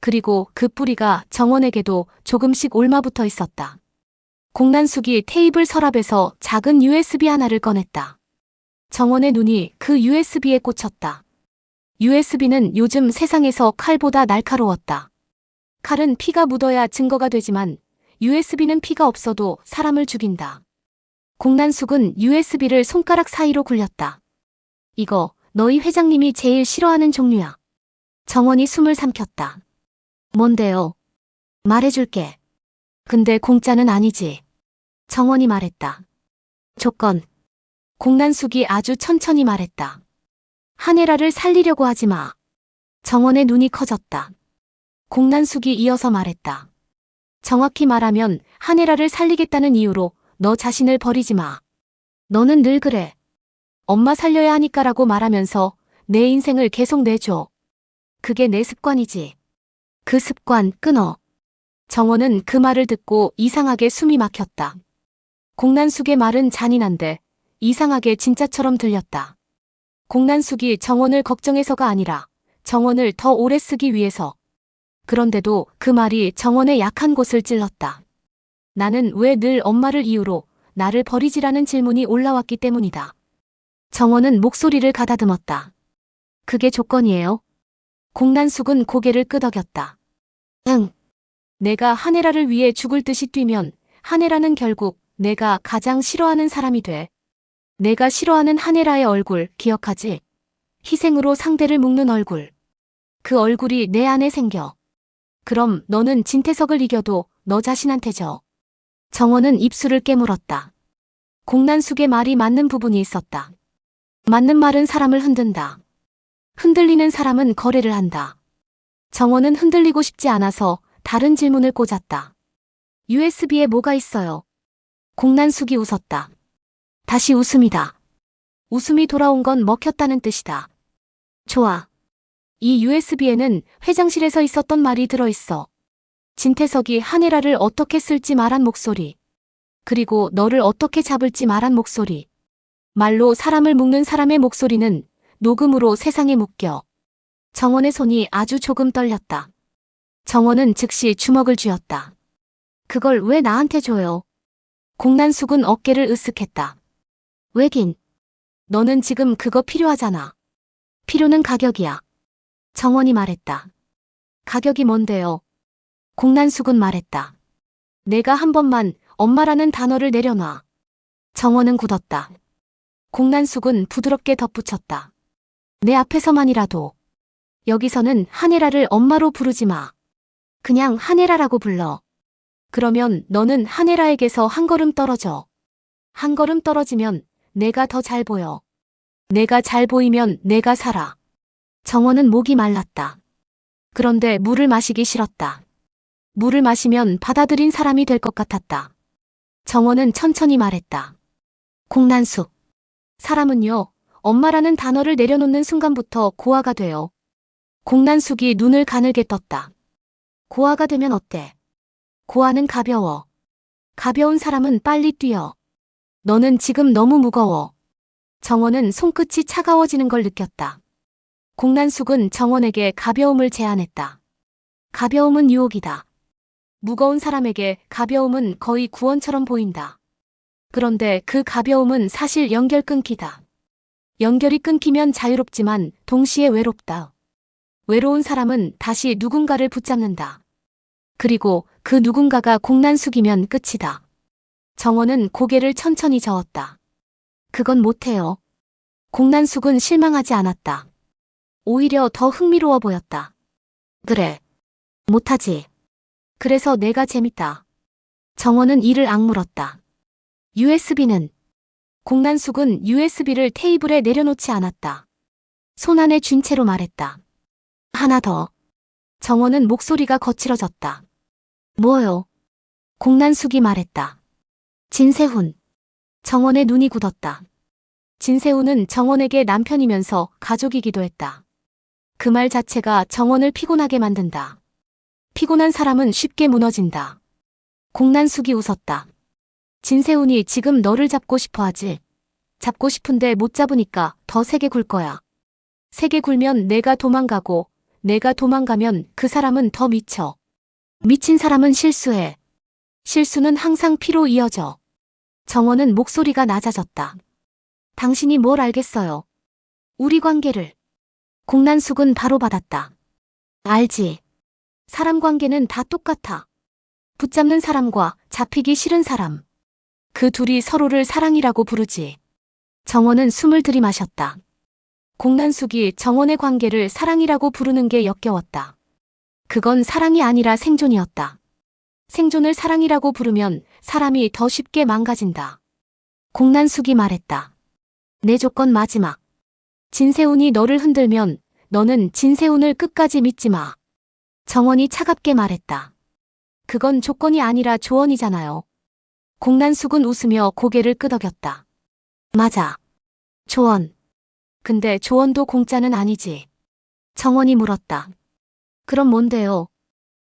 그리고 그 뿌리가 정원에게도 조금씩 옮아붙어 있었다. 공난숙이 테이블 서랍에서 작은 USB 하나를 꺼냈다. 정원의 눈이 그 USB에 꽂혔다. USB는 요즘 세상에서 칼보다 날카로웠다. 칼은 피가 묻어야 증거가 되지만 USB는 피가 없어도 사람을 죽인다. 공난숙은 USB를 손가락 사이로 굴렸다. 이거 너희 회장님이 제일 싫어하는 종류야. 정원이 숨을 삼켰다. 뭔데요? 말해줄게. 근데 공짜는 아니지. 정원이 말했다. 조건. 공난숙이 아주 천천히 말했다. 한혜라를 살리려고 하지 마. 정원의 눈이 커졌다. 공난숙이 이어서 말했다. 정확히 말하면 한혜라를 살리겠다는 이유로 너 자신을 버리지 마. 너는 늘 그래. 엄마 살려야 하니까라고 말하면서 내 인생을 계속 내줘. 그게 내 습관이지. 그 습관 끊어. 정원은 그 말을 듣고 이상하게 숨이 막혔다. 공난숙의 말은 잔인한데 이상하게 진짜처럼 들렸다. 공난숙이 정원을 걱정해서가 아니라 정원을 더 오래 쓰기 위해서. 그런데도 그 말이 정원의 약한 곳을 찔렀다. 나는 왜 늘 엄마를 이유로 나를 버리지라는 질문이 올라왔기 때문이다. 정원은 목소리를 가다듬었다. 그게 조건이에요? 공난숙은 고개를 끄덕였다. 응. 내가 한혜라를 위해 죽을 듯이 뛰면 한혜라는 결국 내가 가장 싫어하는 사람이 돼. 내가 싫어하는 한혜라의 얼굴 기억하지? 희생으로 상대를 묶는 얼굴. 그 얼굴이 내 안에 생겨. 그럼 너는 진태석을 이겨도 너 자신한테 져. 정원은 입술을 깨물었다. 공난숙의 말이 맞는 부분이 있었다. 맞는 말은 사람을 흔든다. 흔들리는 사람은 거래를 한다. 정원은 흔들리고 싶지 않아서 다른 질문을 꽂았다. USB에 뭐가 있어요? 공난숙이 웃었다. 다시 웃음이다. 웃음이 돌아온 건 먹혔다는 뜻이다. 좋아. 이 USB에는 회장실에서 있었던 말이 들어있어. 진태석이 한혜라를 어떻게 쓸지 말한 목소리. 그리고 너를 어떻게 잡을지 말한 목소리. 말로 사람을 묶는 사람의 목소리는 녹음으로 세상에 묶여. 정원의 손이 아주 조금 떨렸다. 정원은 즉시 주먹을 쥐었다. 그걸 왜 나한테 줘요? 공난숙은 어깨를 으쓱했다. 왜긴? 너는 지금 그거 필요하잖아. 필요는 가격이야. 정원이 말했다. 가격이 뭔데요? 공난숙은 말했다. 내가 한 번만 엄마라는 단어를 내려놔. 정원은 굳었다. 공난숙은 부드럽게 덧붙였다. 내 앞에서만이라도. 여기서는 한혜라를 엄마로 부르지 마. 그냥 한혜라라고 불러. 그러면 너는 한혜라에게서 한 걸음 떨어져. 한 걸음 떨어지면 내가 더 잘 보여. 내가 잘 보이면 내가 살아. 정원은 목이 말랐다. 그런데 물을 마시기 싫었다. 물을 마시면 받아들인 사람이 될 것 같았다. 정원은 천천히 말했다. 공난숙. 사람은요, 엄마라는 단어를 내려놓는 순간부터 고아가 돼요. 공난숙이 눈을 가늘게 떴다. 고아가 되면 어때? 고아는 가벼워. 가벼운 사람은 빨리 뛰어. 너는 지금 너무 무거워. 정원은 손끝이 차가워지는 걸 느꼈다. 공난숙은 정원에게 가벼움을 제안했다. 가벼움은 유혹이다. 무거운 사람에게 가벼움은 거의 구원처럼 보인다. 그런데 그 가벼움은 사실 연결 끊기다. 연결이 끊기면 자유롭지만 동시에 외롭다. 외로운 사람은 다시 누군가를 붙잡는다. 그리고 그 누군가가 공난숙이면 끝이다. 정원은 고개를 천천히 저었다. 그건 못해요. 공난숙은 실망하지 않았다. 오히려 더 흥미로워 보였다. 그래. 못하지. 그래서 내가 재밌다. 정원은 이를 악물었다. USB는? 공난숙은 USB를 테이블에 내려놓지 않았다. 손 안에 쥔 채로 말했다. 하나 더. 정원은 목소리가 거칠어졌다. 뭐요? 공난숙이 말했다. 진세훈. 정원의 눈이 굳었다. 진세훈은 정원에게 남편이면서 가족이기도 했다. 그 말 자체가 정원을 피곤하게 만든다. 피곤한 사람은 쉽게 무너진다. 공난숙이 웃었다. 진세훈이 지금 너를 잡고 싶어 하지. 잡고 싶은데 못 잡으니까 더 세게 굴 거야. 세게 굴면 내가 도망가고 내가 도망가면 그 사람은 더 미쳐. 미친 사람은 실수해. 실수는 항상 피로 이어져. 정원은 목소리가 낮아졌다. 당신이 뭘 알겠어요? 우리 관계를. 공난숙은 바로 받았다. 알지. 사람 관계는 다 똑같아. 붙잡는 사람과 잡히기 싫은 사람. 그 둘이 서로를 사랑이라고 부르지. 정원은 숨을 들이마셨다. 공난숙이 정원의 관계를 사랑이라고 부르는 게 역겨웠다. 그건 사랑이 아니라 생존이었다. 생존을 사랑이라고 부르면 사람이 더 쉽게 망가진다. 공난숙이 말했다. 내 조건 마지막. 진세훈이 너를 흔들면 너는 진세훈을 끝까지 믿지 마. 정원이 차갑게 말했다. 그건 조건이 아니라 조언이잖아요. 공난숙은 웃으며 고개를 끄덕였다. 맞아. 조언. 근데 조언도 공짜는 아니지. 정원이 물었다. 그럼 뭔데요?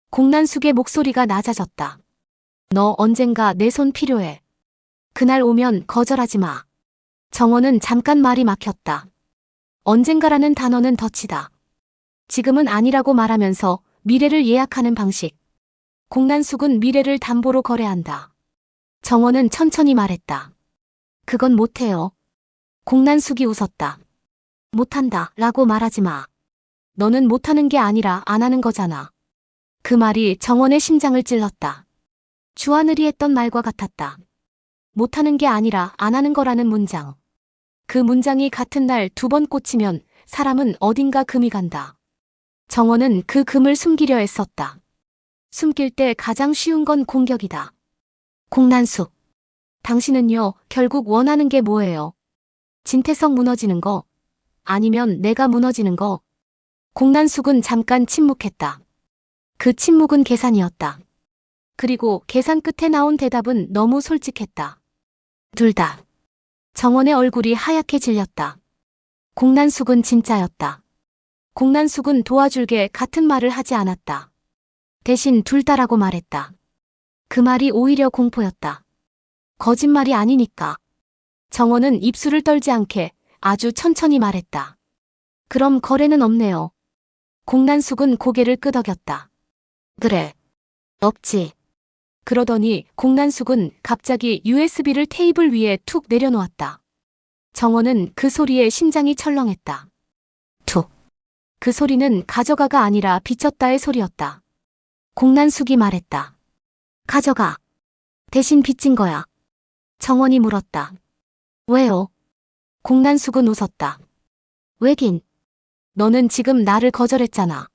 공난숙의 목소리가 낮아졌다. 너 언젠가 내 손 필요해. 그날 오면 거절하지 마. 정원은 잠깐 말이 막혔다. 언젠가라는 단어는 덧치다. 지금은 아니라고 말하면서 미래를 예약하는 방식. 공난숙은 미래를 담보로 거래한다. 정원은 천천히 말했다. 그건 못해요. 공난숙이 웃었다. 못한다 라고 말하지 마. 너는 못하는 게 아니라 안 하는 거잖아. 그 말이 정원의 심장을 찔렀다. 주하늘이 했던 말과 같았다. 못하는 게 아니라 안 하는 거라는 문장. 그 문장이 같은 날 2번 꽂히면 사람은 어딘가 금이 간다. 정원은 그 금을 숨기려 애썼다. 숨길 때 가장 쉬운 건 공격이다. 공난숙. 당신은요, 결국 원하는 게 뭐예요? 진태석 무너지는 거? 아니면 내가 무너지는 거. 공난숙은 잠깐 침묵했다. 그 침묵은 계산이었다. 그리고 계산 끝에 나온 대답은 너무 솔직했다. 둘 다. 정원의 얼굴이 하얗게 질렸다. 공난숙은 진짜였다. 공난숙은 도와줄게 같은 말을 하지 않았다. 대신 둘 다라고 말했다. 그 말이 오히려 공포였다. 거짓말이 아니니까. 정원은 입술을 떨지 않게 아주 천천히 말했다. 그럼 거래는 없네요. 공난숙은 고개를 끄덕였다. 그래. 없지. 그러더니 공난숙은 갑자기 USB를 테이블 위에 툭 내려놓았다. 정원은 그 소리에 심장이 철렁했다. 툭. 그 소리는 가져가가 아니라 비쳤다의 소리였다. 공난숙이 말했다. 가져가. 대신 빚진 거야. 정원이 물었다. 왜요? 공난숙은 웃었다. 왜긴? 너는 지금 나를 거절했잖아.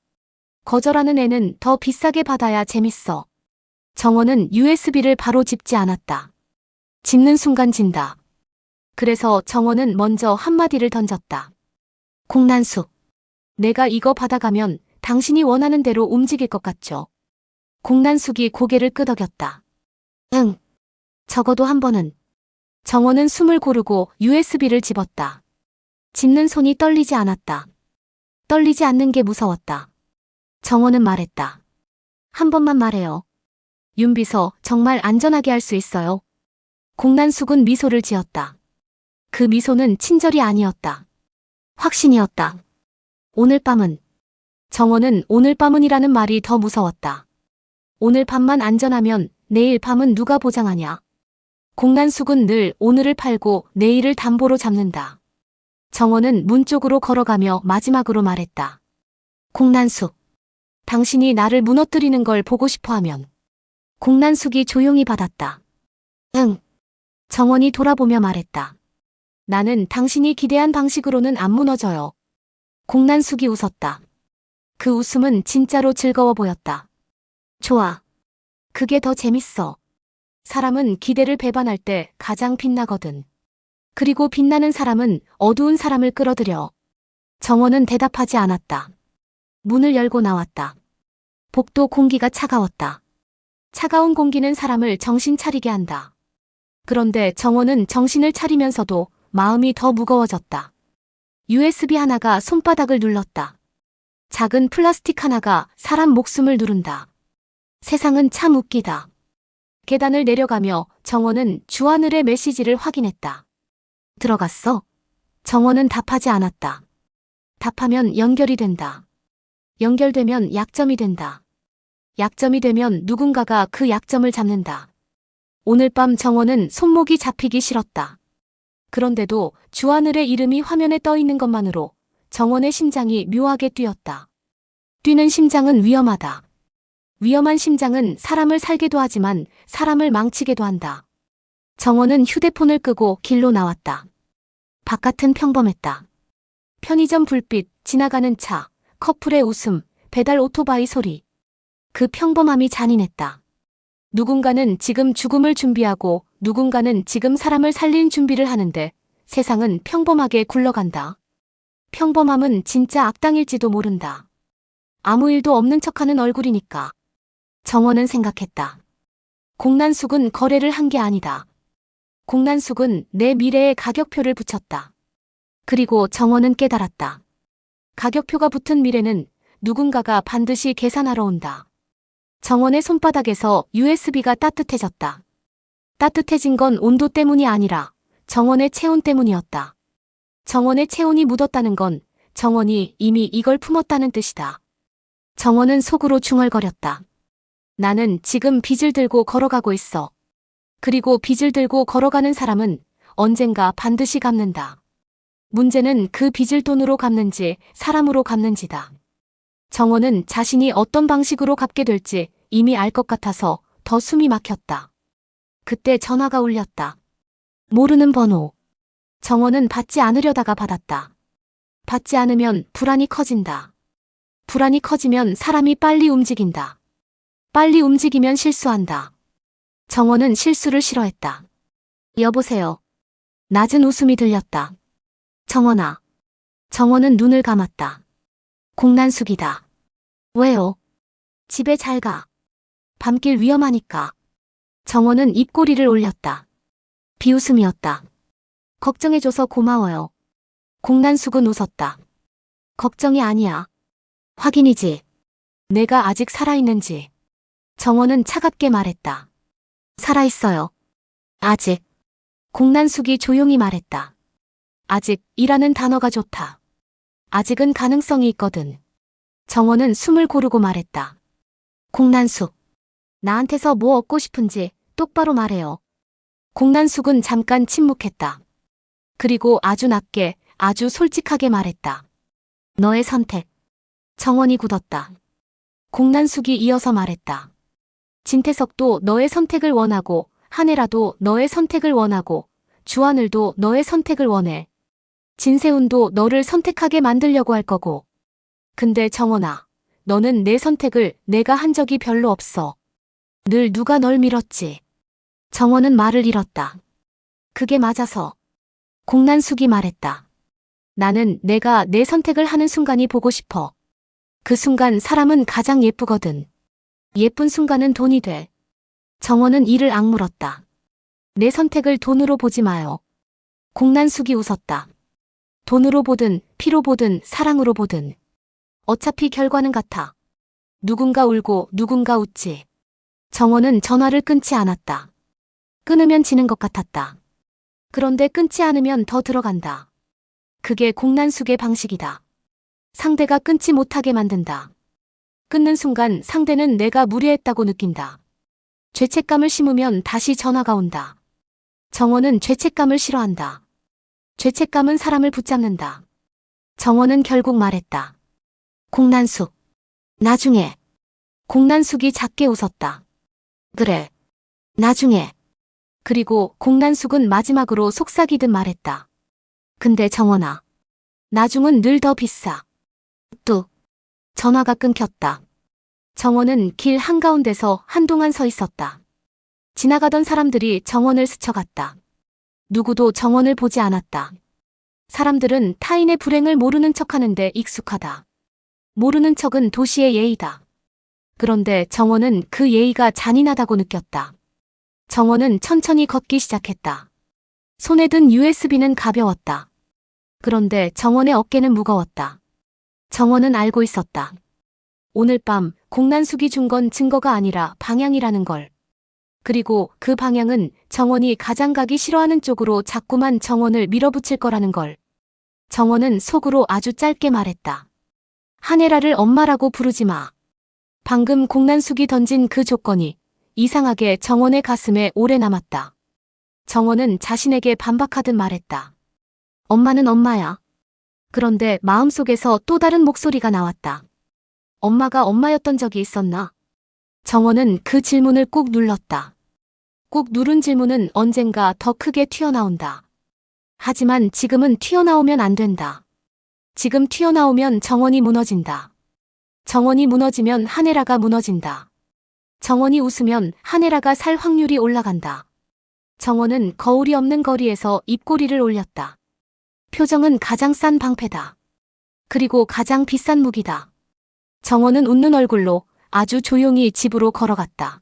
거절하는 애는 더 비싸게 받아야 재밌어. 정원은 USB를 바로 집지 않았다. 집는 순간 진다. 그래서 정원은 먼저 한마디를 던졌다. 공난숙. 내가 이거 받아가면 당신이 원하는 대로 움직일 것 같죠? 공난숙이 고개를 끄덕였다. 응. 적어도 한 번은. 정원은 숨을 고르고 USB를 집었다. 집는 손이 떨리지 않았다. 떨리지 않는 게 무서웠다. 정원은 말했다. 한 번만 말해요. 윤비서 정말 안전하게 할 수 있어요. 공난숙은 미소를 지었다. 그 미소는 친절이 아니었다. 확신이었다. 오늘 밤은. 정원은 오늘 밤은이라는 말이 더 무서웠다. 오늘 밤만 안전하면 내일 밤은 누가 보장하냐. 공난숙은 늘 오늘을 팔고 내일을 담보로 잡는다. 정원은 문 쪽으로 걸어가며 마지막으로 말했다. 공난숙. 당신이 나를 무너뜨리는 걸 보고 싶어하면. 공난숙이 조용히 받았다. 응. 정원이 돌아보며 말했다. 나는 당신이 기대한 방식으로는 안 무너져요. 공난숙이 웃었다. 그 웃음은 진짜로 즐거워 보였다. 좋아. 그게 더 재밌어. 사람은 기대를 배반할 때 가장 빛나거든. 그리고 빛나는 사람은 어두운 사람을 끌어들여. 정원은 대답하지 않았다. 문을 열고 나왔다. 복도 공기가 차가웠다. 차가운 공기는 사람을 정신 차리게 한다. 그런데 정원은 정신을 차리면서도 마음이 더 무거워졌다. USB 하나가 손바닥을 눌렀다. 작은 플라스틱 하나가 사람 목숨을 누른다. 세상은 참 웃기다. 계단을 내려가며 정원은 주하늘의 메시지를 확인했다. 들어갔어? 정원은 답하지 않았다. 답하면 연결이 된다. 연결되면 약점이 된다. 약점이 되면 누군가가 그 약점을 잡는다. 오늘 밤 정원은 손목이 잡히기 싫었다. 그런데도 주하늘의 이름이 화면에 떠 있는 것만으로 정원의 심장이 묘하게 뛰었다. 뛰는 심장은 위험하다. 위험한 심장은 사람을 살게도 하지만 사람을 망치게도 한다. 정원은 휴대폰을 끄고 길로 나왔다. 바깥은 평범했다. 편의점 불빛, 지나가는 차, 커플의 웃음, 배달 오토바이 소리. 그 평범함이 잔인했다. 누군가는 지금 죽음을 준비하고 누군가는 지금 사람을 살릴 준비를 하는데 세상은 평범하게 굴러간다. 평범함은 진짜 악당일지도 모른다. 아무 일도 없는 척하는 얼굴이니까. 정원은 생각했다. 공난숙은 거래를 한 게 아니다. 공난숙은 내 미래에 가격표를 붙였다. 그리고 정원은 깨달았다. 가격표가 붙은 미래는 누군가가 반드시 계산하러 온다. 정원의 손바닥에서 USB가 따뜻해졌다. 따뜻해진 건 온도 때문이 아니라 정원의 체온 때문이었다. 정원의 체온이 묻었다는 건 정원이 이미 이걸 품었다는 뜻이다. 정원은 속으로 중얼거렸다. 나는 지금 빚을 들고 걸어가고 있어. 그리고 빚을 들고 걸어가는 사람은 언젠가 반드시 갚는다. 문제는 그 빚을 돈으로 갚는지 사람으로 갚는지다. 정원은 자신이 어떤 방식으로 갚게 될지 이미 알 것 같아서 더 숨이 막혔다. 그때 전화가 울렸다. 모르는 번호. 정원은 받지 않으려다가 받았다. 받지 않으면 불안이 커진다. 불안이 커지면 사람이 빨리 움직인다. 빨리 움직이면 실수한다. 정원은 실수를 싫어했다. 여보세요. 낮은 웃음이 들렸다. 정원아. 정원은 눈을 감았다. 공난숙이다. 왜요? 집에 잘 가. 밤길 위험하니까. 정원은 입꼬리를 올렸다. 비웃음이었다. 걱정해줘서 고마워요. 공난숙은 웃었다. 걱정이 아니야. 확인이지. 내가 아직 살아있는지. 정원은 차갑게 말했다. 살아있어요. 아직. 공난숙이 조용히 말했다. 아직이라는 단어가 좋다. 아직은 가능성이 있거든. 정원은 숨을 고르고 말했다. 공난숙. 나한테서 뭐 얻고 싶은지 똑바로 말해요. 공난숙은 잠깐 침묵했다. 그리고 아주 낮게, 아주 솔직하게 말했다. 너의 선택. 정원이 굳었다. 공난숙이 이어서 말했다. 진태석도 너의 선택을 원하고, 한혜라도 너의 선택을 원하고, 주하늘도 너의 선택을 원해. 진세훈도 너를 선택하게 만들려고 할 거고. 근데 정원아, 너는 내 선택을 내가 한 적이 별로 없어. 늘 누가 널 밀었지. 정원은 말을 잃었다. 그게 맞아서. 공난숙이 말했다. 나는 내가 내 선택을 하는 순간이 보고 싶어. 그 순간 사람은 가장 예쁘거든. 예쁜 순간은 돈이 돼. 정원은 이를 악물었다. 내 선택을 돈으로 보지 마요. 공난숙이 웃었다. 돈으로 보든 피로 보든 사랑으로 보든 어차피 결과는 같아. 누군가 울고 누군가 웃지. 정원은 전화를 끊지 않았다. 끊으면 지는 것 같았다. 그런데 끊지 않으면 더 들어간다. 그게 공난숙의 방식이다. 상대가 끊지 못하게 만든다. 끊는 순간 상대는 내가 무례했다고 느낀다. 죄책감을 심으면 다시 전화가 온다. 정원은 죄책감을 싫어한다. 죄책감은 사람을 붙잡는다. 정원은 결국 말했다. 공난숙. 나중에. 공난숙이 작게 웃었다. 그래. 나중에. 그리고 공난숙은 마지막으로 속삭이듯 말했다. 근데 정원아. 나중은 늘 더 비싸. 뚝. 전화가 끊겼다. 정원은 길 한가운데서 한동안 서 있었다. 지나가던 사람들이 정원을 스쳐갔다. 누구도 정원을 보지 않았다. 사람들은 타인의 불행을 모르는 척하는데 익숙하다. 모르는 척은 도시의 예의다. 그런데 정원은 그 예의가 잔인하다고 느꼈다. 정원은 천천히 걷기 시작했다. 손에 든 USB는 가벼웠다. 그런데 정원의 어깨는 무거웠다. 정원은 알고 있었다. 오늘 밤 공난숙이 준 건 증거가 아니라 방향이라는 걸. 그리고 그 방향은 정원이 가장 가기 싫어하는 쪽으로 자꾸만 정원을 밀어붙일 거라는 걸. 정원은 속으로 아주 짧게 말했다. 한혜라를 엄마라고 부르지 마. 방금 공난숙이 던진 그 조건이 이상하게 정원의 가슴에 오래 남았다. 정원은 자신에게 반박하듯 말했다. 엄마는 엄마야. 그런데 마음속에서 또 다른 목소리가 나왔다. 엄마가 엄마였던 적이 있었나? 정원은 그 질문을 꾹 눌렀다. 꾹 누른 질문은 언젠가 더 크게 튀어나온다. 하지만 지금은 튀어나오면 안 된다. 지금 튀어나오면 정원이 무너진다. 정원이 무너지면 한혜라가 무너진다. 정원이 웃으면 한혜라가 살 확률이 올라간다. 정원은 거울이 없는 거리에서 입꼬리를 올렸다. 표정은 가장 싼 방패다. 그리고 가장 비싼 무기다. 정원은 웃는 얼굴로 아주 조용히 집으로 걸어갔다.